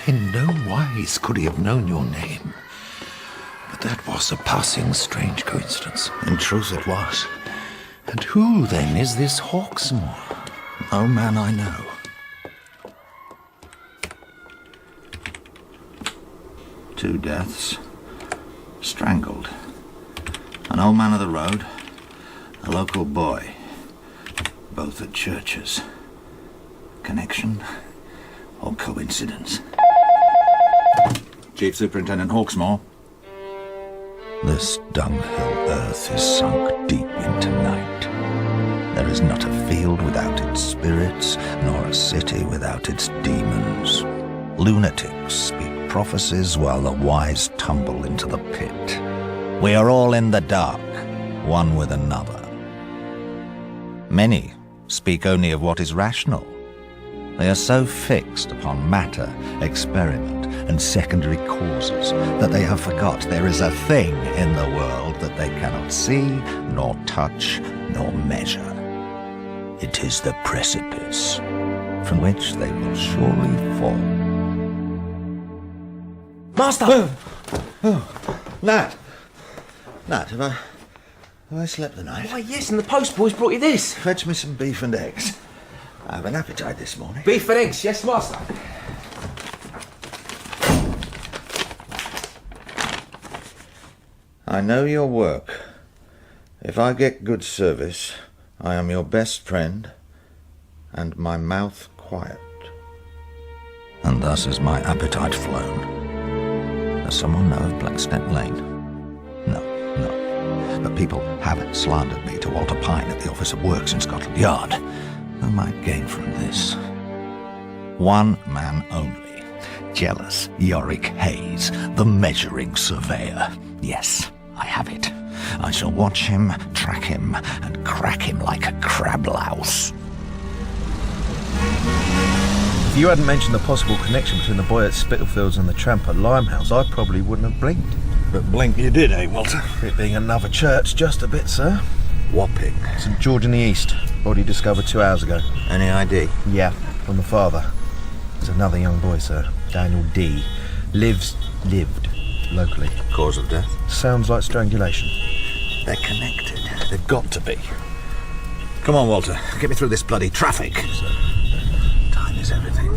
In no wise could he have known your name. But that was a passing strange coincidence. In truth it was. And who, then, is this Hawksmoor? No man I know. Two deaths. Strangled. An old man of the road. A local boy. Both at churches. Connection or coincidence? Chief Superintendent Hawksmoor. This dunghill earth is sunk deep into night. There is not a field without its spirits, nor a city without its demons. Lunatics speak prophecies while the wise tumble into the pit. We are all in the dark, one with another. Many speak only of what is rational. They are so fixed upon matter, experiment, and secondary causes that they have forgot there is a thing in the world that they cannot see, nor touch, nor measure. It is the precipice from which they will surely fall. Master! Nat, have I slept the night? Why, yes, and the postboy's brought you this. Fetch me some beef and eggs. I have an appetite this morning. Beef and eggs, yes, master. I know your work. If I get good service, I am your best friend, and my mouth quiet. And thus is my appetite flown. Does someone know of Blackstep Lane? No. But people have slandered me to Walter Pine at the Office of Works in Scotland Yard. Who might gain from this? One man only. Jealous Yorick Hayes, the measuring surveyor. Yes, I have it. I shall watch him, track him, and crack him like a crab louse. If you hadn't mentioned the possible connection between the boy at Spitalfields and the tramp at Limehouse, I probably wouldn't have blinked. But blink you did, eh, Walter? It being another church, just a bit, sir. Whopping. St George in the East. Body discovered 2 hours ago. Any ID? Yeah, from the father. There's another young boy, sir. Daniel D. Lived locally. Cause of death? Sounds like strangulation. They're connected. They've got to be. Come on, Walter. Get me through this bloody traffic. Sir. Time is everything.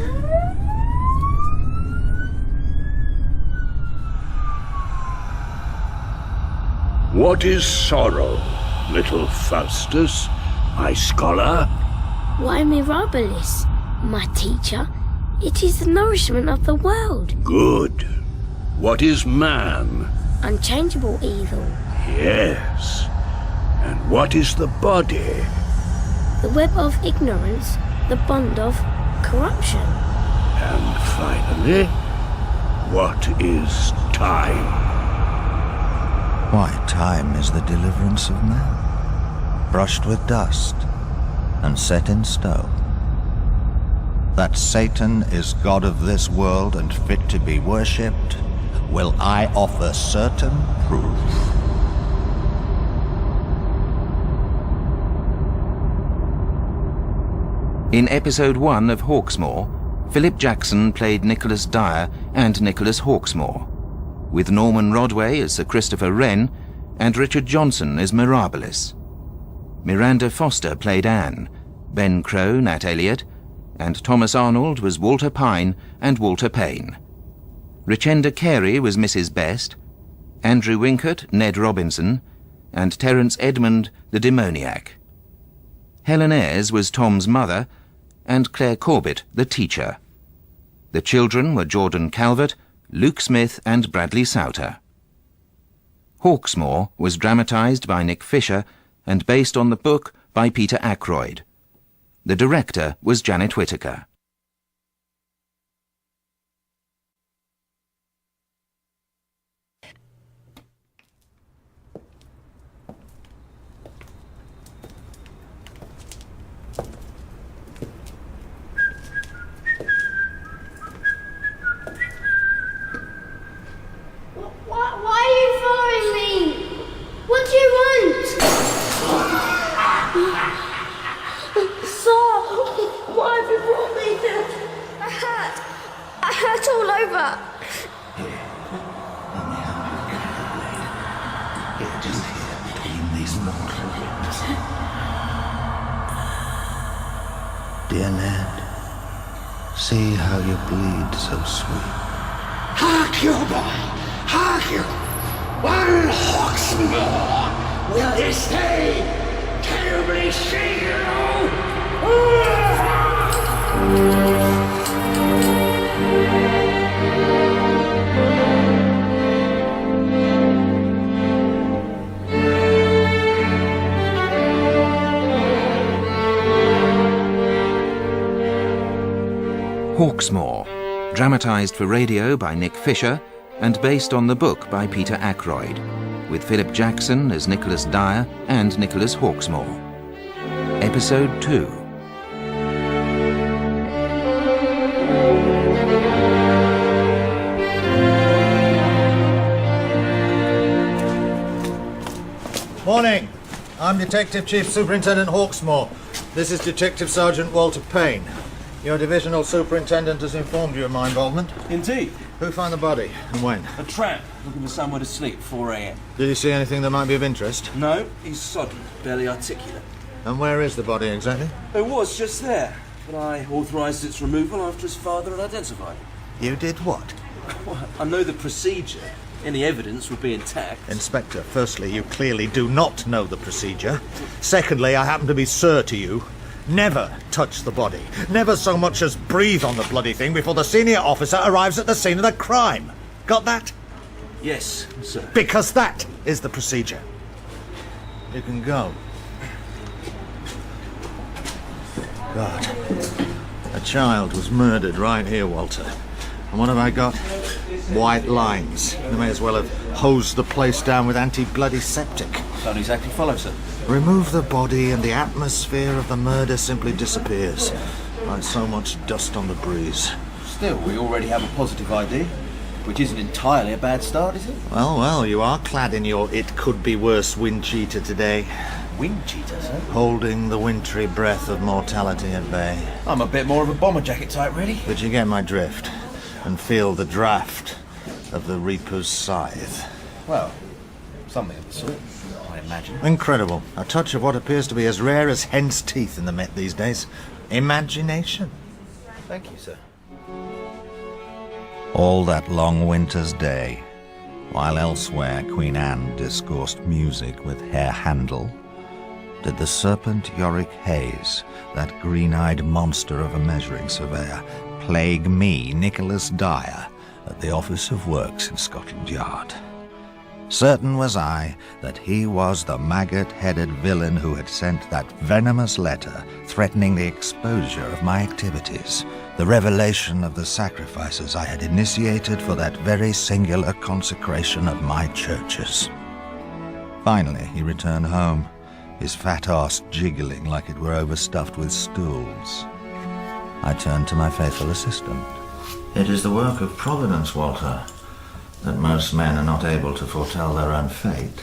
What is sorrow, little Faustus, my scholar? Why, Mirabilis, my teacher. It is the nourishment of the world. Good. What is man? Unchangeable evil. Yes. And what is the body? The web of ignorance, the bond of corruption. And finally, what is time? Why, time is the deliverance of man, brushed with dust and set in stone. that Satan is God of this world and fit to be worshipped, will I offer certain proof. In episode 1 of Hawksmoor, Philip Jackson played Nicholas Dyer and Nicholas Hawksmoor, with Norman Rodway as Sir Christopher Wren and Richard Johnson as Mirabilis. Miranda Foster played Anne, Ben Crowe Nat Elliott, and Thomas Arnold was Walter Pine and Walter Payne. Richenda Carey was Mrs. Best, Andrew Winkert Ned Robinson, and Terence Edmund the demoniac. Helen Ayres was Tom's mother, and Claire Corbett the teacher. The children were Jordan Calvert, Luke Smith and Bradley Souter. Hawksmoor was dramatised by Nick Fisher and based on the book by Peter Ackroyd. The director was Janet Whitaker. Why are you following me? What do you want? Saul, why have you brought me here? I hurt all over. Just here between these mortal lips. Dear Ned, see how you bleed so sweet. Hark you, boy! Hark you! One Hawksmoor will this day terribly shake you! Hawksmoor, dramatised for radio by Nick Fisher and based on the book by Peter Ackroyd, with Philip Jackson as Nicholas Dyer and Nicholas Hawksmoor. Episode 2. Morning. I'm Detective Chief Superintendent Hawksmoor. This is Detective Sergeant Walter Payne. Your divisional superintendent has informed you of my involvement. Indeed. Who found the body and when? A tramp looking for somewhere to sleep, 4 a.m. Did you see anything that might be of interest? No, he's sodden, barely articulate. And where is the body exactly? It was just there, but I authorised its removal after his father had identified it. You did what? Well, I know the procedure. Any evidence would be intact. Inspector, firstly, you clearly do not know the procedure. Secondly, I happen to be sir to you. Never touch the body. Never so much as breathe on the bloody thing before the senior officer arrives at the scene of the crime. Got that? Yes, sir. Because that is the procedure. You can go. God. A child was murdered right here, Walter. And what have I got? White lines. They may as well have hosed the place down with anti-bloody septic. Don't exactly follow, sir. Remove the body and the atmosphere of the murder simply disappears, like so much dust on the breeze. Still, we already have a positive ID, which isn't entirely a bad start, is it? Well, you are clad in your it-could-be-worse wind cheater today. Wind cheater, sir? Holding the wintry breath of mortality at bay. I'm a bit more of a bomber jacket type, really. But you get my drift, and feel the draft of the Reaper's scythe. Well, something of the sort, I imagine. Incredible. A touch of what appears to be as rare as hen's teeth in the Met these days. Imagination. Thank you, sir. All that long winter's day, while elsewhere Queen Anne discoursed music with Herr Handel, did the serpent Yorick Hayes, that green-eyed monster of a measuring surveyor, plague me, Nicholas Dyer, at the Office of Works in Scotland Yard. Certain was I that he was the maggot-headed villain who had sent that venomous letter threatening the exposure of my activities, the revelation of the sacrifices I had initiated for that very singular consecration of my churches. Finally, he returned home, his fat arse jiggling like it were overstuffed with stools. I turned to my faithful assistant. It is the work of Providence, Walter, that most men are not able to foretell their own fate.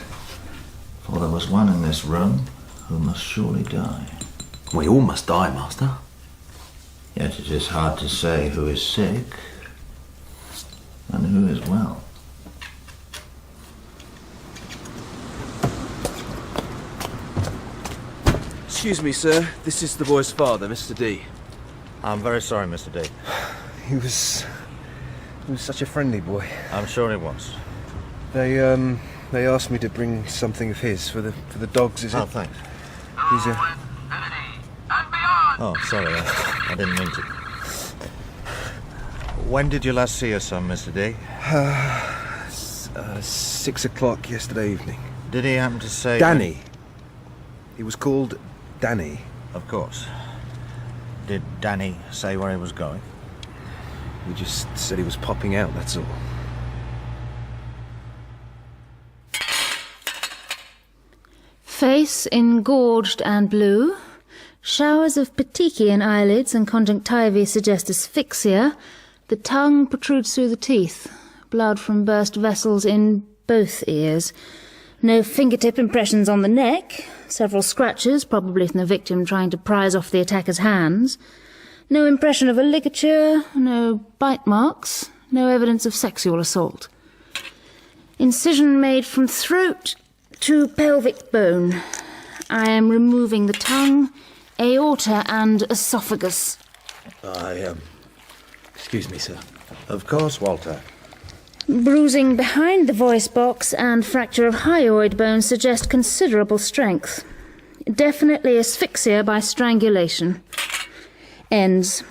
For there was one in this room who must surely die. We all must die, Master. Yet it is hard to say who is sick and who is well. Excuse me, sir. This is the boy's father, Mr. D. I'm very sorry, Mr. D. He was such a friendly boy. I'm sure he was. They asked me to bring something of his for the dogs, is it? Oh, thanks. He's a... Oh, sorry, I didn't mean to. When did you last see your son, Mr. D? 6 o'clock yesterday evening. Did he happen to say... Danny. He was called Danny. Of course. Did Danny say where he was going? He just said he was popping out, that's all. Face engorged and blue. Showers of petechian eyelids and conjunctivae suggest asphyxia. The tongue protrudes through the teeth. Blood from burst vessels in both ears. No fingertip impressions on the neck. Several scratches, probably from the victim trying to prise off the attacker's hands. No impression of a ligature, no bite marks, no evidence of sexual assault. Incision made from throat to pelvic bone. I am removing the tongue, aorta and esophagus. Excuse me, sir. Of course, Walter. Bruising behind the voice box and fracture of hyoid bone suggest considerable strength. Definitely asphyxia by strangulation. Ends.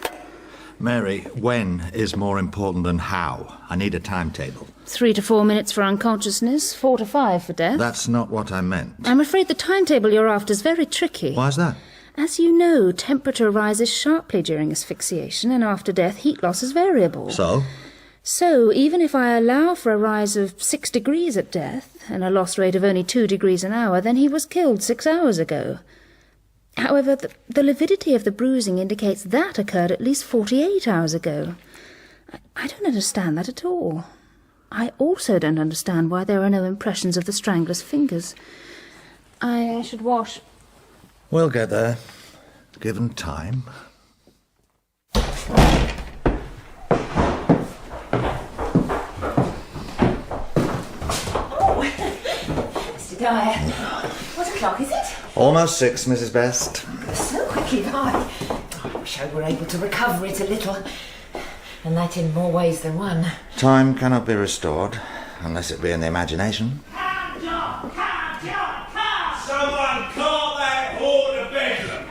Mary, when is more important than how? I need a timetable. 3 to 4 minutes for unconsciousness, 4 to 5 for death. That's not what I meant. I'm afraid the timetable you're after is very tricky. Why's that? As you know, temperature rises sharply during asphyxiation, and after death, heat loss is variable. So, even if I allow for a rise of 6 degrees at death, and a loss rate of only 2 degrees an hour, then he was killed 6 hours ago. However, the lividity of the bruising indicates that occurred at least 48 hours ago. I don't understand that at all. I also don't understand why there are no impressions of the strangler's fingers. I should wash. We'll get there, given time. Mr. Dyer, what o'clock is it? Almost 6, Mrs. Best. So quickly by. I wish I were able to recover it a little. And that in more ways than one. Time cannot be restored, unless it be in the imagination. Someone call that whore to bedroom!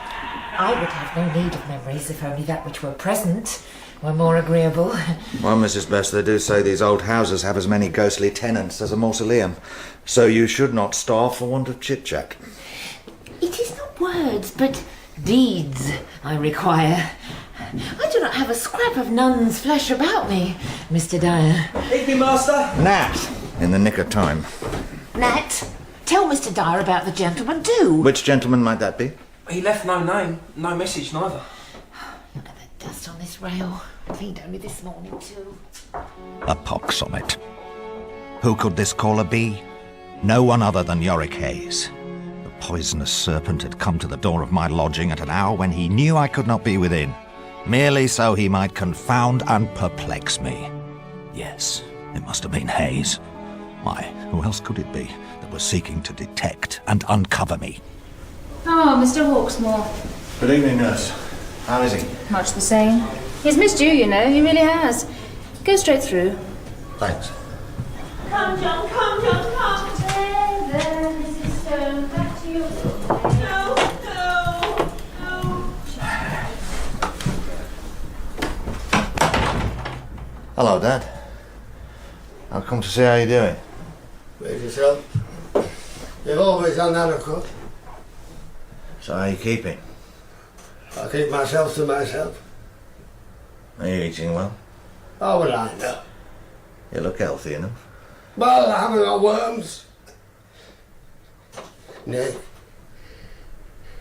I would have no need of memories if only that which were present were more agreeable. Well, Mrs. Best, they do say these old houses have as many ghostly tenants as a mausoleum, so you should not starve for want of chit-chat. It is not words, but deeds I require. I do not have a scrap of nun's flesh about me, Mr. Dyer. Evening, Master. Nat! In the nick of time. Nat, tell Mr. Dyer about the gentleman, do. Which gentleman might that be? He left no name, no message neither. Look at the dust on this rail. Cleaned only this morning, too. A pox on it. Who could this caller be? No one other than Yorick Hayes. The poisonous serpent had come to the door of my lodging at an hour when he knew I could not be within, merely so he might confound and perplex me. Yes, it must have been Hayes. Why, who else could it be that was seeking to detect and uncover me? Oh, Mr. Hawksmoor. Good evening, nurse. How is he? Much the same. He's missed you, you know. He really has. Go straight through. Thanks. Come, John, come, John, come. There, Mrs. Stone, back to your room. No, no, no. Hello, Dad. I've come to see how you're doing. Where's yourself? You've always done that, of course. So how are you keeping? I keep myself to myself. Are you eating well? How would I know? You look healthy enough. Well, I haven't got worms. Nick,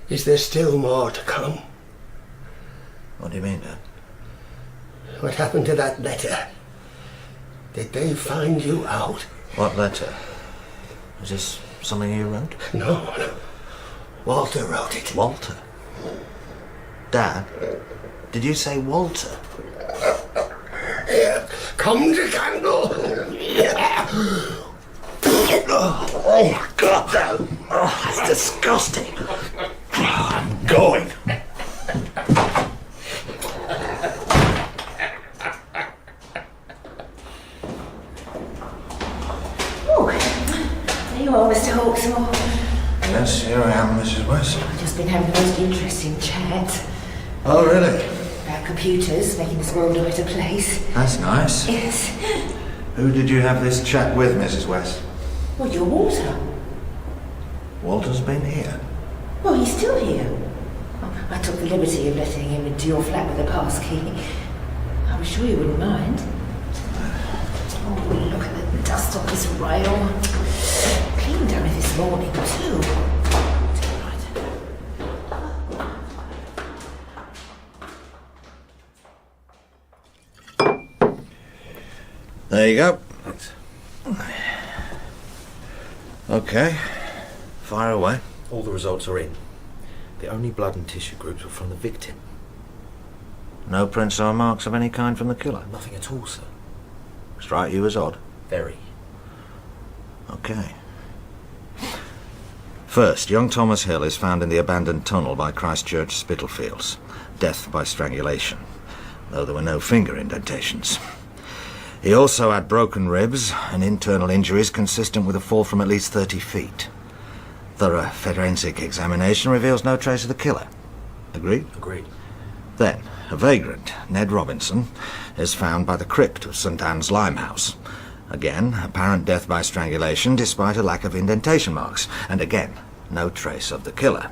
is there still more to come? What do you mean, Dad? What happened to that letter? Did they find you out? What letter? Is this something you wrote? No. Walter wrote it. Walter? Dad? Did you say Walter? Here comes a candle. Oh my God! Oh, that's disgusting. I'm going. There you are, Mr. Hawksmoor. Yes, here I am, Mrs. West. I've just been having the most interesting chat. Oh, really? About computers, making this world a better place. That's nice. Yes. Who did you have this chat with, Mrs. West? Well, you're Walter. Walter's been here. Well, he's still here. I took the liberty of letting him into your flat with a pass key. I was sure you wouldn't mind. Oh, look at the dust on this rail. Cleaned down it this morning, too. There you go. Thanks. Okay. Fire away. All the results are in. The only blood and tissue groups were from the victim. No prints or marks of any kind from the killer? Nothing at all, sir. Strike you as odd? Very. Okay. First, young Thomas Hill is found in the abandoned tunnel by Christchurch Spitalfields. Death by strangulation, though there were no finger indentations. He also had broken ribs and internal injuries consistent with a fall from at least 30 feet. Thorough forensic examination reveals no trace of the killer. Agreed? Agreed. Then, a vagrant, Ned Robinson, is found by the crypt of St. Anne's Limehouse. Again, apparent death by strangulation despite a lack of indentation marks. And again, no trace of the killer.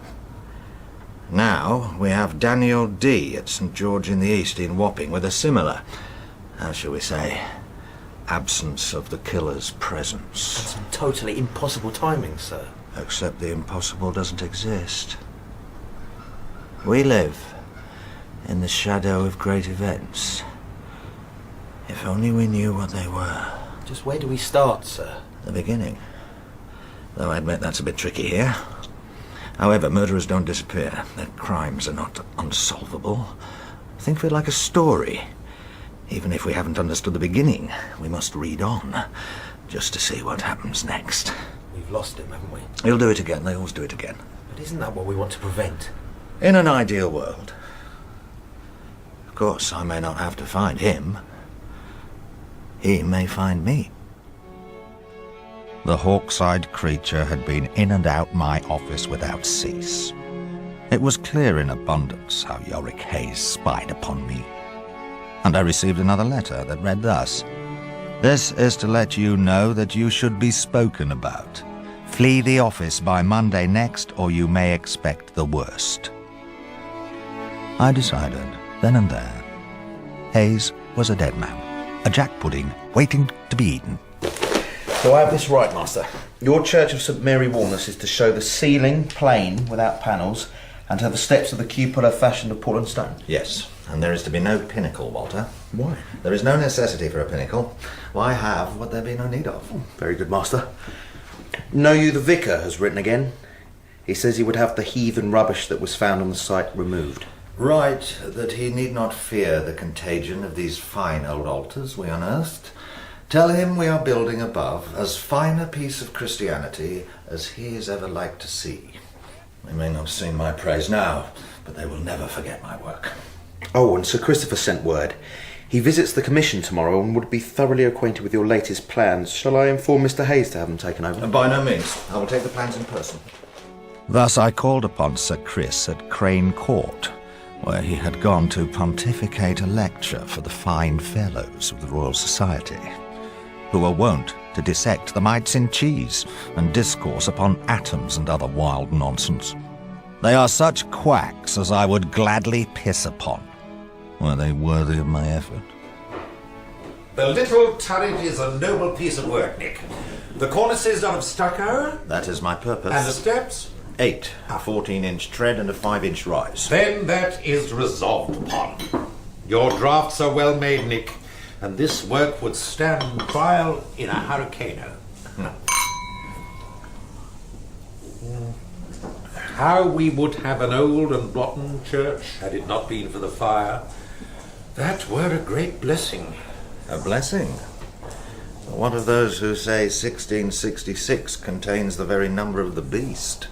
Now, we have Daniel D. at St. George in the East in Wapping with a similar, how shall we say, absence of the killer's presence. That's some totally impossible timing, sir. Except the impossible doesn't exist. We live in the shadow of great events. If only we knew what they were. Just where do we start, sir? The beginning. Though I admit that's a bit tricky here. However, murderers don't disappear. Their crimes are not unsolvable. Think of it like a story. Even if we haven't understood the beginning, we must read on, just to see what happens next. We've lost him, haven't we? He'll do it again. They always do it again. But isn't that what we want to prevent? In an ideal world. Of course, I may not have to find him. He may find me. The hawk-eyed creature had been in and out my office without cease. It was clear in abundance how Yorick Hayes spied upon me. And I received another letter that read thus: "This is to let you know that you should be spoken about. Flee the office by Monday next, or you may expect the worst." I decided, then and there, Hayes was a dead man, a jack pudding waiting to be eaten. So I have this right, Master. Your Church of St. Mary Walness is to show the ceiling plain without panels and to have the steps of the cupola fashioned of Portland stone? Yes, and there is to be no pinnacle, Walter. Why? There is no necessity for a pinnacle. Why have what there be no need of? Very good, Master. Know you the vicar has written again? He says he would have the heathen rubbish that was found on the site removed. Right, that he need not fear the contagion of these fine old altars we unearthed. Tell him we are building above as fine a piece of Christianity as he is ever like to see. They may not sing my praise now, but they will never forget my work. Oh, and Sir Christopher sent word. He visits the commission tomorrow and would be thoroughly acquainted with your latest plans. Shall I inform Mr. Hayes to have them taken over? By no means. I will take the plans in person. Thus I called upon Sir Chris at Crane Court, where he had gone to pontificate a lecture for the fine fellows of the Royal Society, who are wont to dissect the mites in cheese and discourse upon atoms and other wild nonsense. They are such quacks as I would gladly piss upon. Were they worthy of my effort? The little turret is a noble piece of work, Nick. The cornices are of stucco. That is my purpose. And the steps? 8, a 14-inch tread and a 5-inch rise. Then that is resolved upon. Your drafts are well made, Nick, and this work would stand trial in a hurricane. How we would have an old and rotten church had it not been for the fire. That were a great blessing. A blessing? What of those who say 1666 contains the very number of the beast,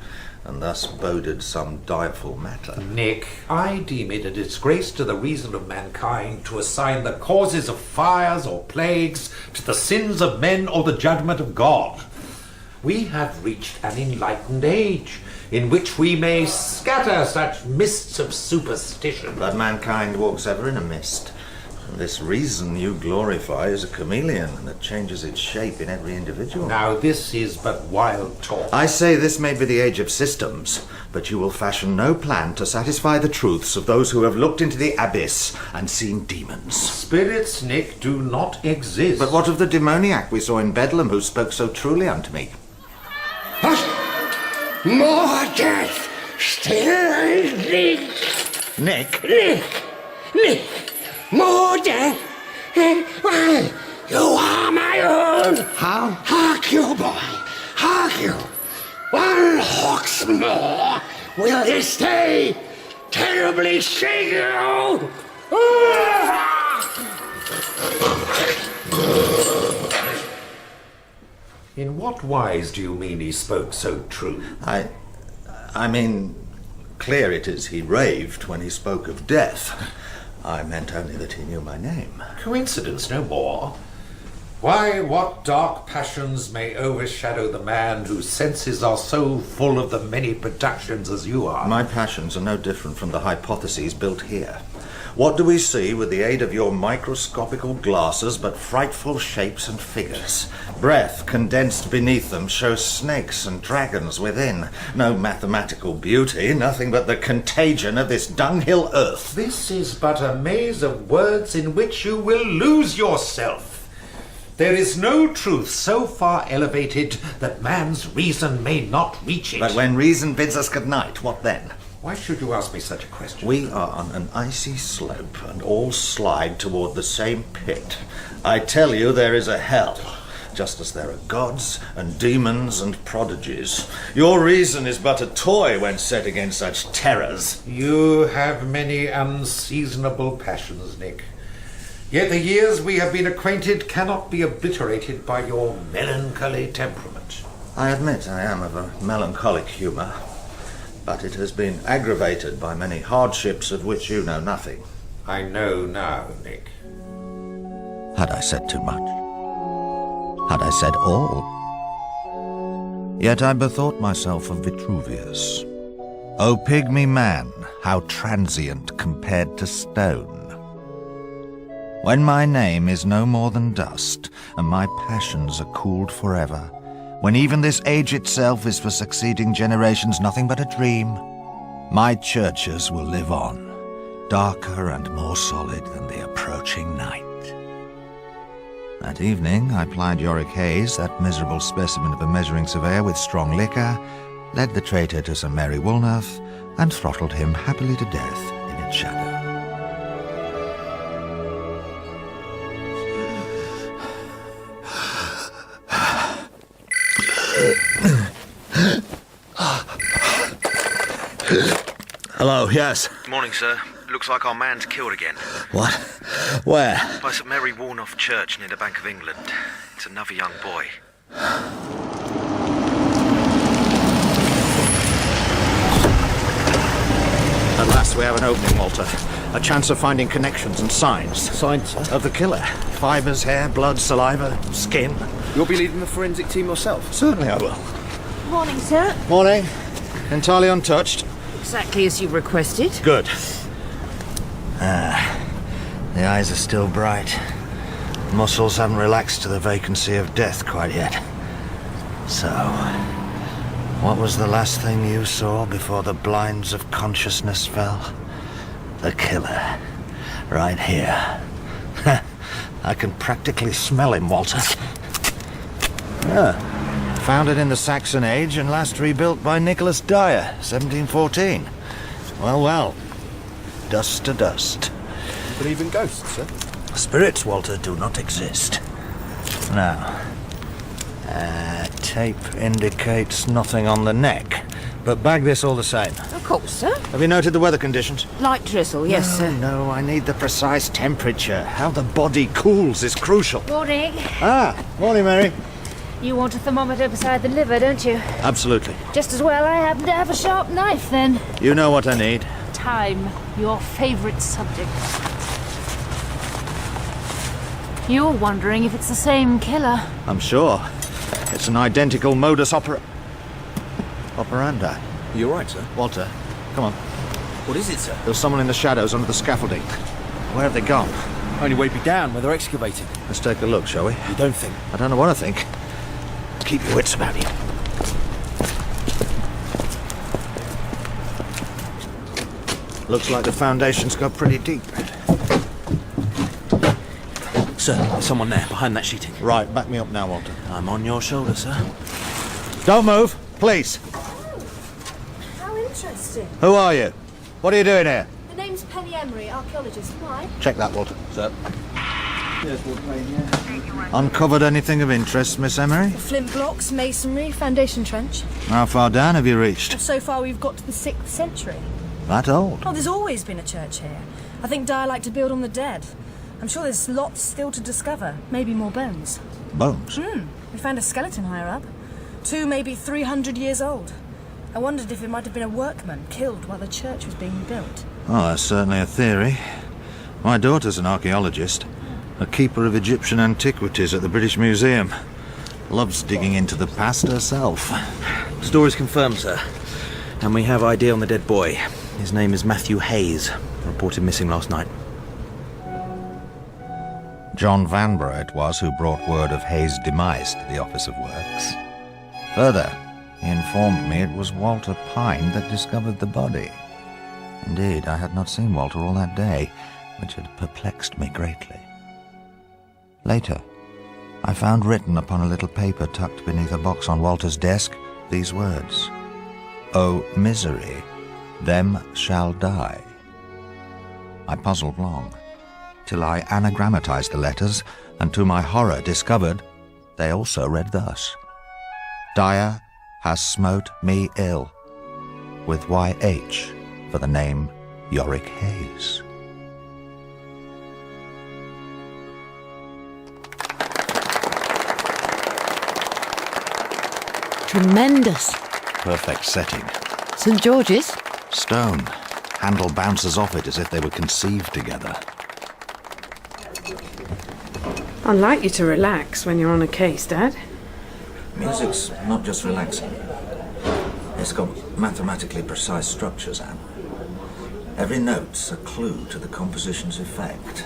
and thus boded some direful matter? Nick, I deem it a disgrace to the reason of mankind to assign the causes of fires or plagues to the sins of men or the judgment of God. We have reached an enlightened age in which we may scatter such mists of superstition. But mankind walks ever in a mist. And this reason you glorify is a chameleon that changes its shape in every individual. Now this is but wild talk. I say this may be the age of systems, but you will fashion no plan to satisfy the truths of those who have looked into the abyss and seen demons. Spirits, Nick, do not exist. But what of the demoniac we saw in Bedlam who spoke so truly unto me? More death! Still Nick! Nick? Nick! More death! Why, you are my own! How? Hark you, boy! Hark you! One Hawksmoor will this day terribly shake you! In what wise do you mean he spoke so true? I mean, clear it is he raved when he spoke of death. I meant only that he knew my name. Coincidence, no more. Why, what dark passions may overshadow the man whose senses are so full of the many productions as you are? My passions are no different from the hypotheses built here. What do we see with the aid of your microscopical glasses but frightful shapes and figures? Breath condensed beneath them shows snakes and dragons within. No mathematical beauty, nothing but the contagion of this dunghill earth. This is but a maze of words in which you will lose yourself. There is no truth so far elevated that man's reason may not reach it. But when reason bids us good night, what then? Why should you ask me such a question? We are on an icy slope, and all slide toward the same pit. I tell you, there is a hell, just as there are gods and demons and prodigies. Your reason is but a toy when set against such terrors. You have many unseasonable passions, Nick. Yet the years we have been acquainted cannot be obliterated by your melancholy temperament. I admit I am of a melancholic humour, but it has been aggravated by many hardships of which you know nothing. I know now, Nick. Had I said too much? Had I said all? Yet I bethought myself of Vitruvius. O pygmy man, how transient compared to stone. When my name is no more than dust, and my passions are cooled forever, when even this age itself is for succeeding generations nothing but a dream, my churches will live on, darker and more solid than the approaching night. That evening I plied Yorick Hayes, that miserable specimen of a measuring surveyor, with strong liquor, led the traitor to some merry Woolnorth, and throttled him happily to death in its shadow. Hello, yes. Morning, sir. Looks like our man's killed again. What? Where? By St Mary Warnoff Church near the Bank of England. It's another young boy. At last we have an opening, Walter. A chance of finding connections and signs. Signs, sir? Of the killer. Fibres, hair, blood, saliva, skin. You'll be leading the forensic team yourself? Certainly I will. Morning, sir. Morning. Entirely untouched. Exactly as you requested. Good. The eyes are still bright. Muscles haven't relaxed to the vacancy of death quite yet. So, what was the last thing you saw before the blinds of consciousness fell? The killer. Right here. I can practically smell him, Walter. Founded in the Saxon Age and last rebuilt by Nicholas Dyer, 1714. Well, well. Dust to dust. Believe in ghosts, sir? Spirits, Walter, do not exist. Now, tape indicates nothing on the neck, but bag this all the same. Of course, sir. Have you noted the weather conditions? Light drizzle, yes, sir. No, I need the precise temperature. How the body cools is crucial. Morning. Morning, Mary. You want a thermometer beside the liver, don't you? Absolutely. Just as well I happen to have a sharp knife, then. You know what I need. Time, your favourite subject. You're wondering if it's the same killer. I'm sure. It's an identical modus operandi. You all right, sir? Walter, come on. What is it, sir? There's someone in the shadows under the scaffolding. Where have they gone? Only way be down where they're excavating. Let's take a look, shall we? You don't think? I don't know what I think. Keep your wits about you. Looks like the foundation's got pretty deep. Sir, there's someone there, behind that sheeting. Right, back me up now, Walter. I'm on your shoulder, sir. Don't move, please. How interesting. Who are you? What are you doing here? The name's Penny Emery, archaeologist. Why? Check that, Walter. Sir. Uncovered anything of interest, Miss Emery? Flint blocks, masonry, foundation trench. How far down have you reached? So far we've got to the 6th century. That old? Oh, there's always been a church here. I think Dyer liked to build on the dead. I'm sure there's lots still to discover. Maybe more bones. Bones? We found a skeleton higher up. 2, maybe 300 years old. I wondered if it might have been a workman killed while the church was being built. Oh, that's certainly a theory. My daughter's an archaeologist, a keeper of Egyptian antiquities at the British Museum. Loves digging into the past herself. Story's confirmed, sir. And we have ID on the dead boy. His name is Matthew Hayes, reported missing last night. John Vanbrugh it was who brought word of Hayes' demise to the Office of Works. Further, he informed me it was Walter Pine that discovered the body. Indeed, I had not seen Walter all that day, which had perplexed me greatly. Later, I found written upon a little paper tucked beneath a box on Walter's desk these words: "O misery, them shall die." I puzzled long, till I anagrammatized the letters, and to my horror discovered they also read thus: "Dyer has smote me ill," with YH for the name Yorick Hayes. Tremendous. Perfect setting. St. George's? Stone. Handle bounces off it as if they were conceived together. I'd like you to relax when you're on a case, Dad. Music's not just relaxing. It's got mathematically precise structures, Anne. Every note's a clue to the composition's effect.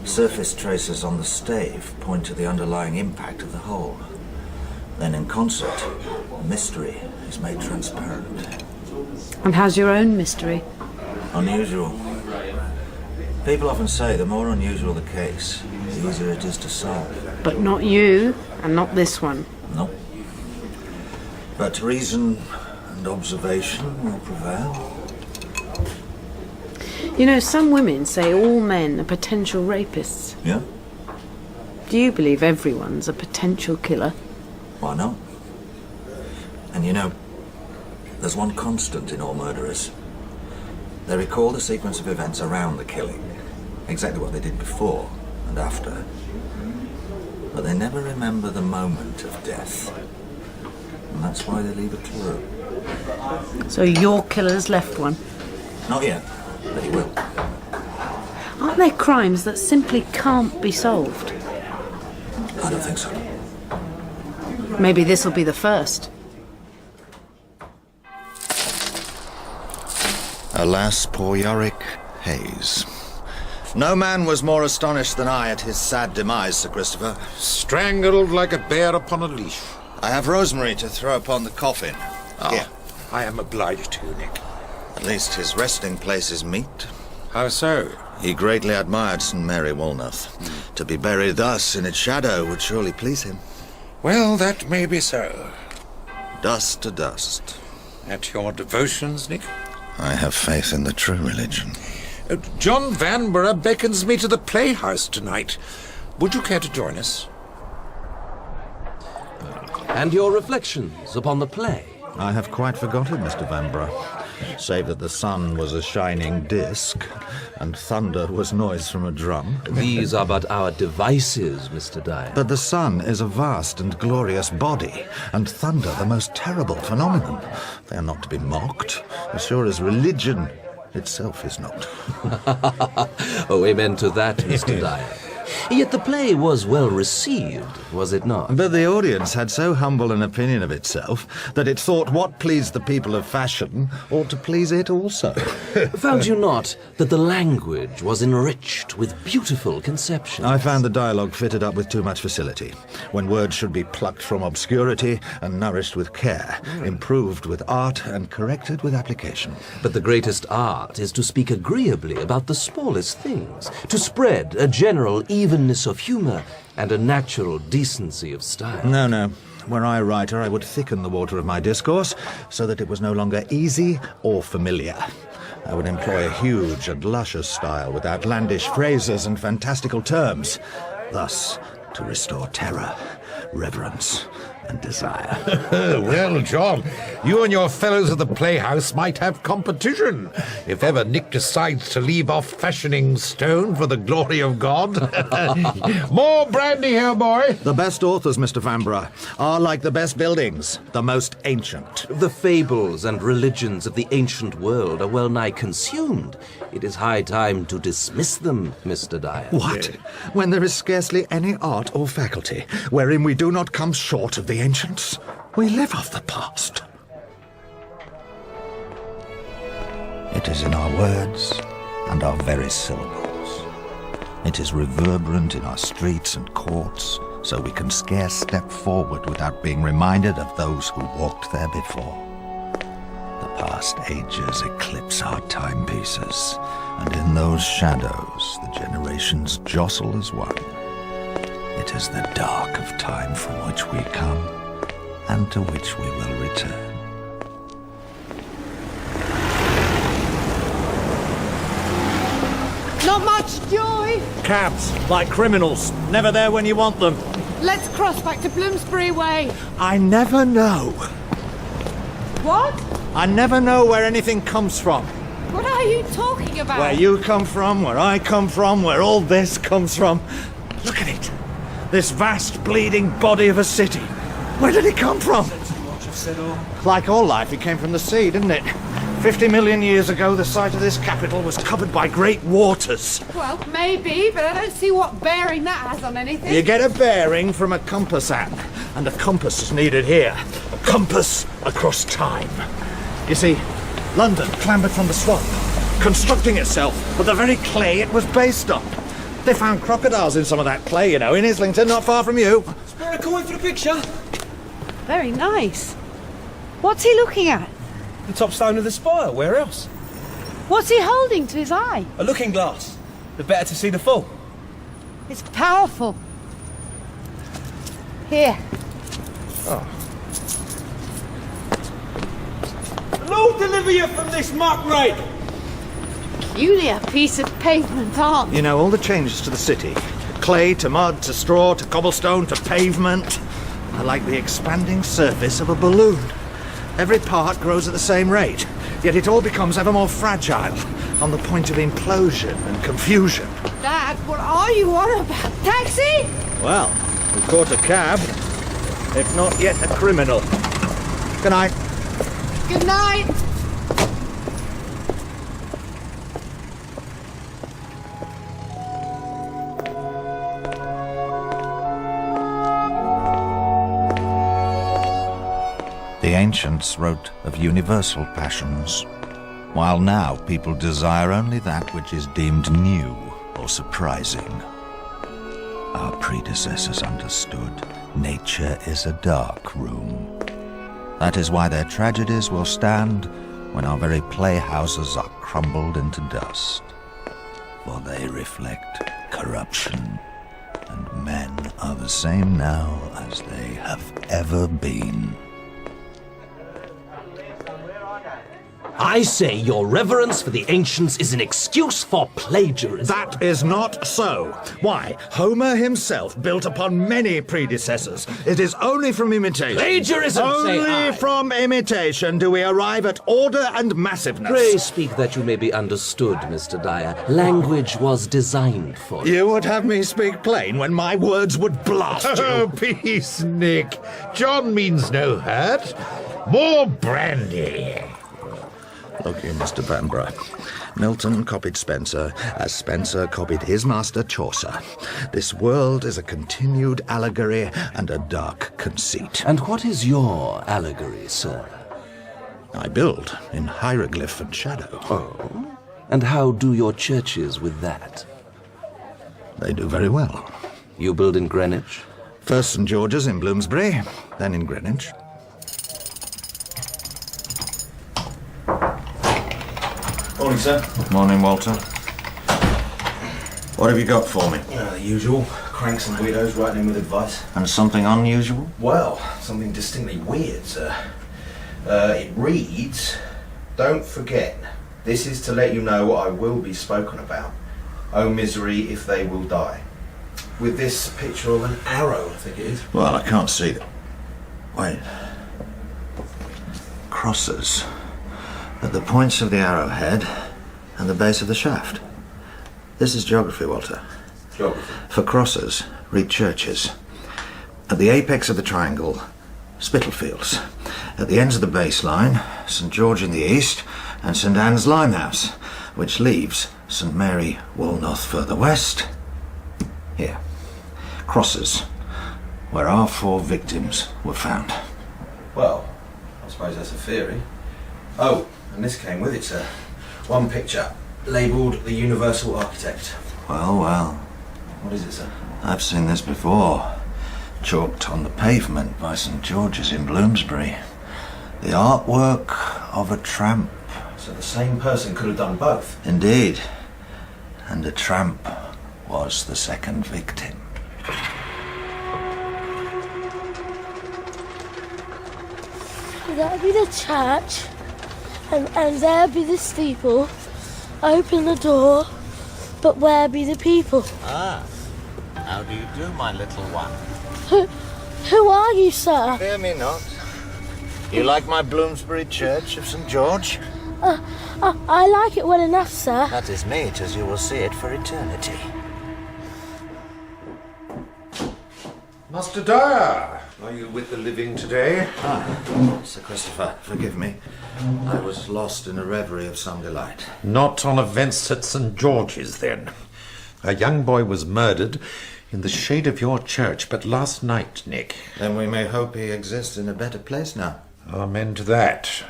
Surface traces on the stave point to the underlying impact of the whole. Then in concert, mystery is made transparent. And how's your own mystery? Unusual. People often say the more unusual the case, the easier it is to solve. But not you, and not this one. No. But reason and observation will prevail. You know, some women say all men are potential rapists. Yeah? Do you believe everyone's a potential killer? Why not? And you know, there's one constant in all murderers. They recall the sequence of events around the killing, exactly what they did before and after. But they never remember the moment of death. And that's why they leave a clue. So your killer's left one? Not yet, but he will. Aren't there crimes that simply can't be solved? I don't think so. Maybe this'll be the first. Alas, poor Yorick Hayes. No man was more astonished than I at his sad demise, Sir Christopher. Strangled like a bear upon a leash. I have rosemary to throw upon the coffin. Here. I am obliged to you, Nick. At least his resting place is meet. How so? He greatly admired St. Mary Woolnoth. To be buried thus in its shadow would surely please him. Well, that may be so. Dust to dust. At your devotions, Nick? I have faith in the true religion. John Vanbrugh beckons me to the playhouse tonight. Would you care to join us? And your reflections upon the play? I have quite forgotten, Mr. Vanbrugh, save that the sun was a shining disk, and thunder was noise from a drum. These are but our devices, Mr. Dyer. But the sun is a vast and glorious body, and thunder the most terrible phenomenon. They are not to be mocked, as sure as religion itself is not. Oh, amen to that, Mr. Dyer. Yet the play was well received, was it not? But the audience had so humble an opinion of itself that it thought what pleased the people of fashion ought to please it also. Found you not that the language was enriched with beautiful conceptions? I found the dialogue fitted up with too much facility, when words should be plucked from obscurity and nourished with care, improved with art and corrected with application. But the greatest art is to speak agreeably about the smallest things, to spread a general evenness of humour and a natural decency of style. No. Were I a writer, I would thicken the water of my discourse so that it was no longer easy or familiar. I would employ a huge and luscious style with outlandish phrases and fantastical terms, thus to restore terror, reverence, and desire. Well, John, you and your fellows of the playhouse might have competition, if ever Nick decides to leave off fashioning stone for the glory of God. More brandy here, boy. The best authors, Mr. Vanbrugh, are like the best buildings, the most ancient. The fables and religions of the ancient world are well nigh consumed. It is high time to dismiss them, Mr. Dyer. What? When there is scarcely any art or faculty wherein we do not come short of the ancients? We live off the past. It is in our words and our very syllables. It is reverberant in our streets and courts, so we can scarce step forward without being reminded of those who walked there before. The past ages eclipse our timepieces, and in those shadows the generations jostle as one. It is the dark of time from which we come, and to which we will return. Not much joy. Cabs, like criminals, never there when you want them. Let's cross back to Bloomsbury Way. I never know. What? I never know where anything comes from. What are you talking about? Where you come from, where I come from, where all this comes from. Look at it. This vast, bleeding body of a city. Where did it come from? Like all life, it came from the sea, didn't it? 50 million years ago, the site of this capital was covered by great waters. Well, maybe, but I don't see what bearing that has on anything. You get a bearing from a compass app, and a compass is needed here. A compass across time. You see, London clambered from the swamp, constructing itself with the very clay it was based on. They found crocodiles in some of that clay, you know, in Islington, not far from you. Spare a coin for the picture. Very nice. What's he looking at? The top stone of the spire, where else? What's he holding to his eye? A looking glass. The better to see the full. It's powerful. Here. Oh. The Lord deliver you from this muck rain. Peculiar piece of pavement, aren't You know, all the changes to the city, clay to mud to straw to cobblestone to pavement, are like the expanding surface of a balloon. Every part grows at the same rate, yet it all becomes ever more fragile on the point of implosion and confusion. Dad, what are you on about? Taxi? Well, we caught a cab, if not yet a criminal. Good night. Good night. The ancients wrote of universal passions, while now people desire only that which is deemed new or surprising. Our predecessors understood nature is a dark room. That is why their tragedies will stand when our very playhouses are crumbled into dust. For they reflect corruption, and men are the same now as they have ever been. I say your reverence for the ancients is an excuse for plagiarism. That is not so. Why, Homer himself built upon many predecessors. It is only from imitation. Plagiarism, say I. Only from imitation do we arrive at order and massiveness. Pray speak that you may be understood, Mr. Dyer. Language was designed for you. You would have me speak plain when my words would blast you. Oh, peace, Nick. John means no hurt. More brandy. Look here, Mr. Vanbrugh. Milton copied Spenser, as Spenser copied his master Chaucer. This world is a continued allegory and a dark conceit. And what is your allegory, sir? I build in hieroglyph and shadow. Oh? And how do your churches with that? They do very well. You build in Greenwich? First St. George's in Bloomsbury, then in Greenwich. Morning, sir. Morning, Walter. What have you got for me? The usual. Cranks and weirdos writing in with advice. And something unusual? Well, something distinctly weird, sir. It reads, "Don't forget, this is to let you know what I will be spoken about. Oh misery if they will die." With this picture of an arrow, I think it is. Well, I can't see that. Wait. Crosses at the points of the arrowhead and the base of the shaft. This is geography, Walter. Geography. For crosses, read churches. At the apex of the triangle, Spitalfields. At the ends of the baseline, St. George in the east and St. Anne's Limehouse, which leaves St. Mary Woolnoth further west. Here. Crosses, where our 4 victims were found. Well, I suppose that's a theory. Oh, and this came with it, sir. One picture, labelled the Universal Architect. Well, well. What is it, sir? I've seen this before. Chalked on the pavement by St. George's in Bloomsbury. The artwork of a tramp. So the same person could have done both? Indeed. And the tramp was the second victim. That'll be the church, and there'll be the steeple. Open the door, but where be the people? Ah, how do you do, my little one? Who are you, sir? Fear me not. You like my Bloomsbury Church of St. George? I like it well enough, sir. That is meet, as you will see it for eternity. Master Dyer, are you with the living today? Sir Christopher, forgive me. I was lost in a reverie of some delight. Not on events at St. George's, then. A young boy was murdered in the shade of your church but last night, Nick. Then we may hope he exists in a better place now. Amen to that.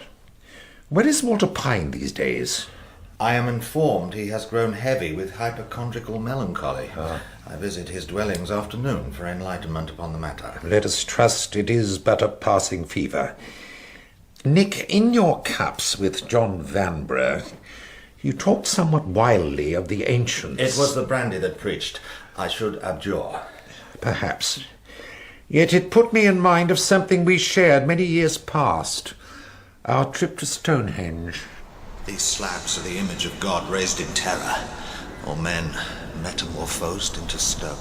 Where is Walter Pine these days? I am informed he has grown heavy with hypochondriacal melancholy. I visit his dwellings afternoon for enlightenment upon the matter. Let us trust it is but a passing fever. Nick, in your cups with John Vanbrugh, you talked somewhat wildly of the ancients. It was the brandy that preached. I should abjure. Perhaps. Yet it put me in mind of something we shared many years past. Our trip to Stonehenge. These slabs are the image of God raised in terror, or men metamorphosed into stone.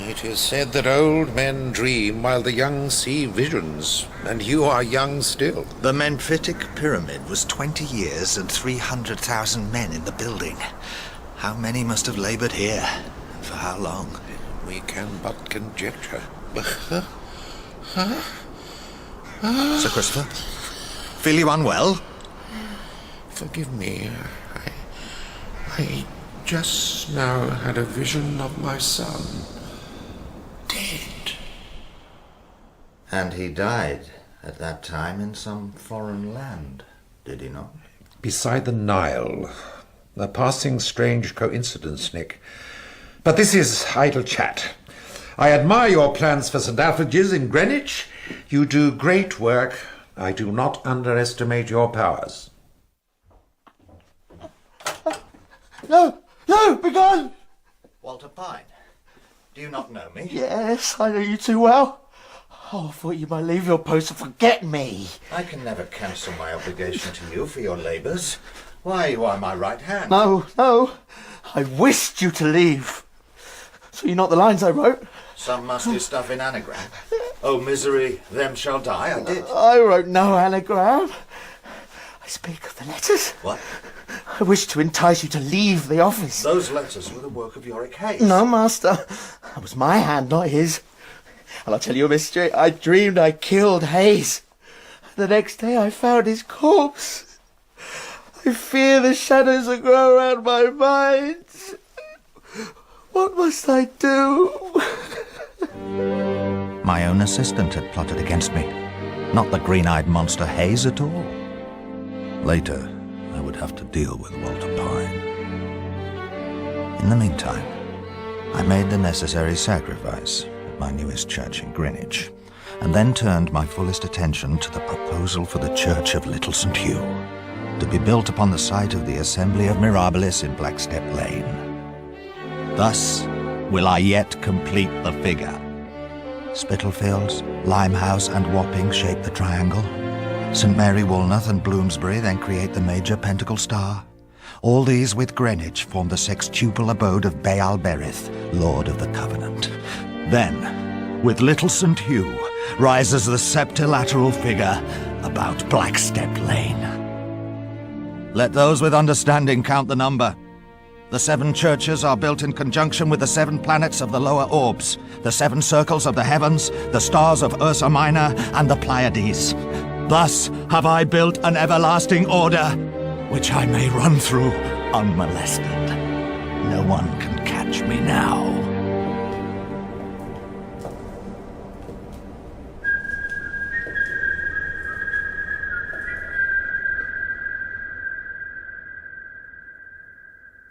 It is said that old men dream while the young see visions, and you are young still. The Memphitic Pyramid was 20 years and 300,000 men in the building. How many must have laboured here, and for how long? We can but conjecture. Sir Christopher, feel you unwell? Forgive me. I just now had a vision of my son. Dead. And he died at that time in some foreign land, did he not? Beside the Nile. A passing strange coincidence, Nick. But this is idle chat. I admire your plans for St. Alfred's in Greenwich. You do great work. I do not underestimate your powers. No, begone! Walter Pine, do you not know me? Yes, I know you too well. Oh, I thought you might leave your post and forget me. I can never cancel my obligation to you for your labours. Why, you are my right hand. No. I wished you to leave. So you know the lines I wrote? Some musty stuff in anagram. Oh, misery, them shall die, I did. I wrote no anagram. I speak of the letters. What? I wish to entice you to leave the office. Those letters were the work of Yorick Hayes. No, master. That was my hand, not his. And I'll tell you a mystery. I dreamed I killed Hayes. The next day I found his corpse. I fear the shadows will grow around my mind. What must I do? My own assistant had plotted against me, not the green-eyed monster Hayes at all. Later, I would have to deal with Walter Pine. In the meantime, I made the necessary sacrifice at my newest church in Greenwich, and then turned my fullest attention to the proposal for the Church of Little St. Hugh, to be built upon the site of the Assembly of Mirabilis in Blackstep Lane. Thus will I yet complete the figure. Spitalfields, Limehouse and Wapping shape the triangle. St. Mary Walnut and Bloomsbury then create the major pentacle star. All these with Greenwich form the sextuple abode of Baal Berith, Lord of the Covenant. Then, with Little St. Hugh, rises the septilateral figure about Blackstep Lane. Let those with understanding count the number. The 7 churches are built in conjunction with the 7 planets of the lower orbs, the 7 circles of the heavens, the stars of Ursa Minor, and the Pleiades. Thus have I built an everlasting order, which I may run through unmolested. No one can catch me now.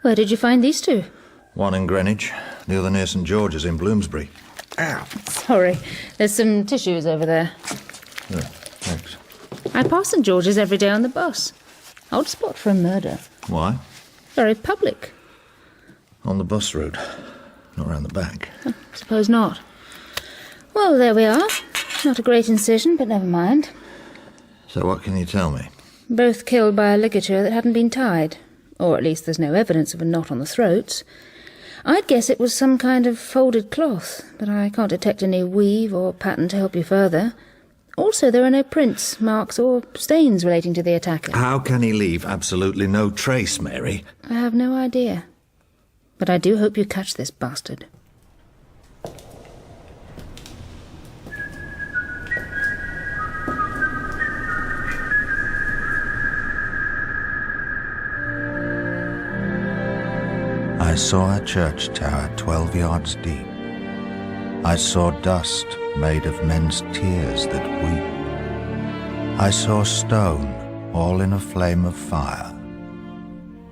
Where did you find these two? One in Greenwich, the other near St. George's in Bloomsbury. Ow. Sorry. There's some tissues over there. Yeah, thanks. I pass St. George's every day on the bus. Odd spot for a murder. Why? Very public. On the bus route, not round the back. Suppose not. Well, there we are. Not a great incision, but never mind. So what can you tell me? Both killed by a ligature that hadn't been tied. Or at least there's no evidence of a knot on the throats. I'd guess it was some kind of folded cloth, but I can't detect any weave or pattern to help you further. Also, there are no prints, marks, or stains relating to the attacker. How can he leave absolutely no trace, Mary? I have no idea. But I do hope you catch this bastard. I saw a church tower 12 yards deep. I saw dust made of men's tears that weep. I saw stone all in a flame of fire.